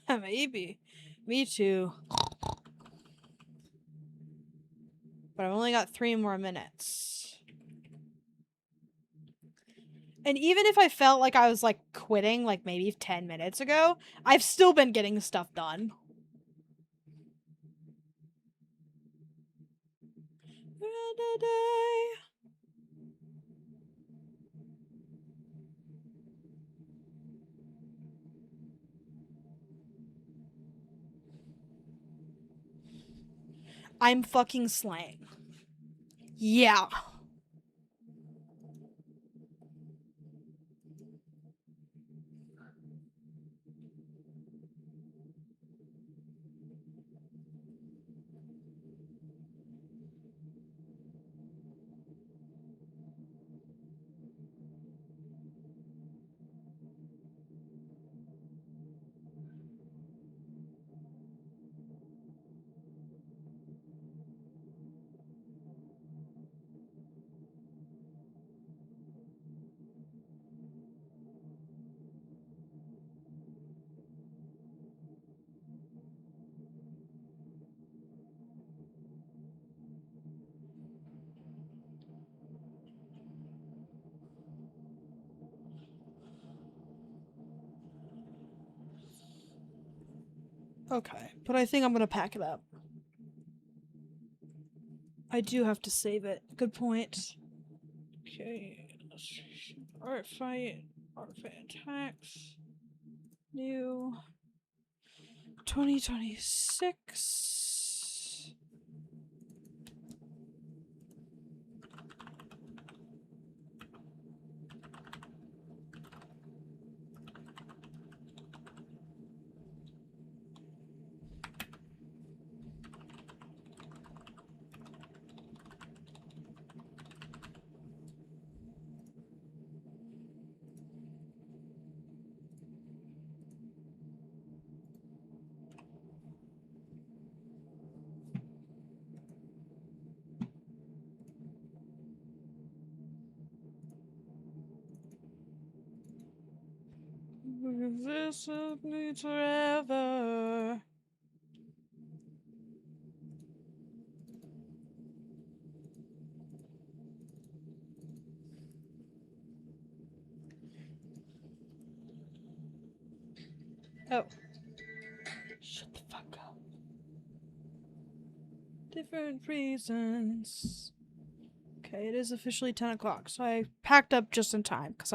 Maybe. Me too. But I've only got 3 more minutes. And even if I felt like I was like quitting like maybe 10 minutes ago, I've still been getting stuff done. I'm fucking slaying. Yeah. Okay, but I think I'm gonna pack it up. I do have to save it. Good point. Okay. Art fight. Art fight attacks. New. 2026. This will be forever. Oh. Shut the fuck up. Different reasons. Okay, it is officially 10 o'clock, so I packed up just in time, because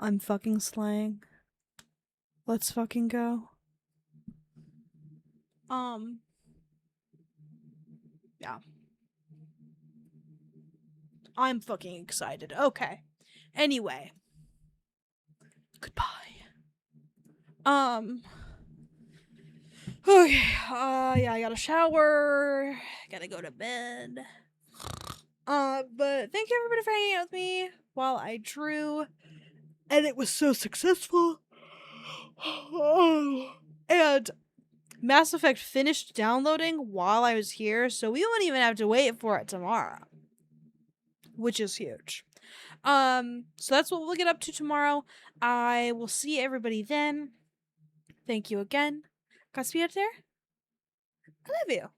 I'm fucking slaying. Let's fucking go. Yeah. I'm fucking excited. Okay. Anyway. Goodbye. Okay. Yeah, I gotta shower. Gotta go to bed. But thank you everybody for hanging out with me while I drew. And it was so successful. And Mass Effect finished downloading while I was here, so we won't even have to wait for it tomorrow. Which is huge. So that's what we'll get up to tomorrow. I will see everybody then. Thank you again. Godspeed out there. I love you.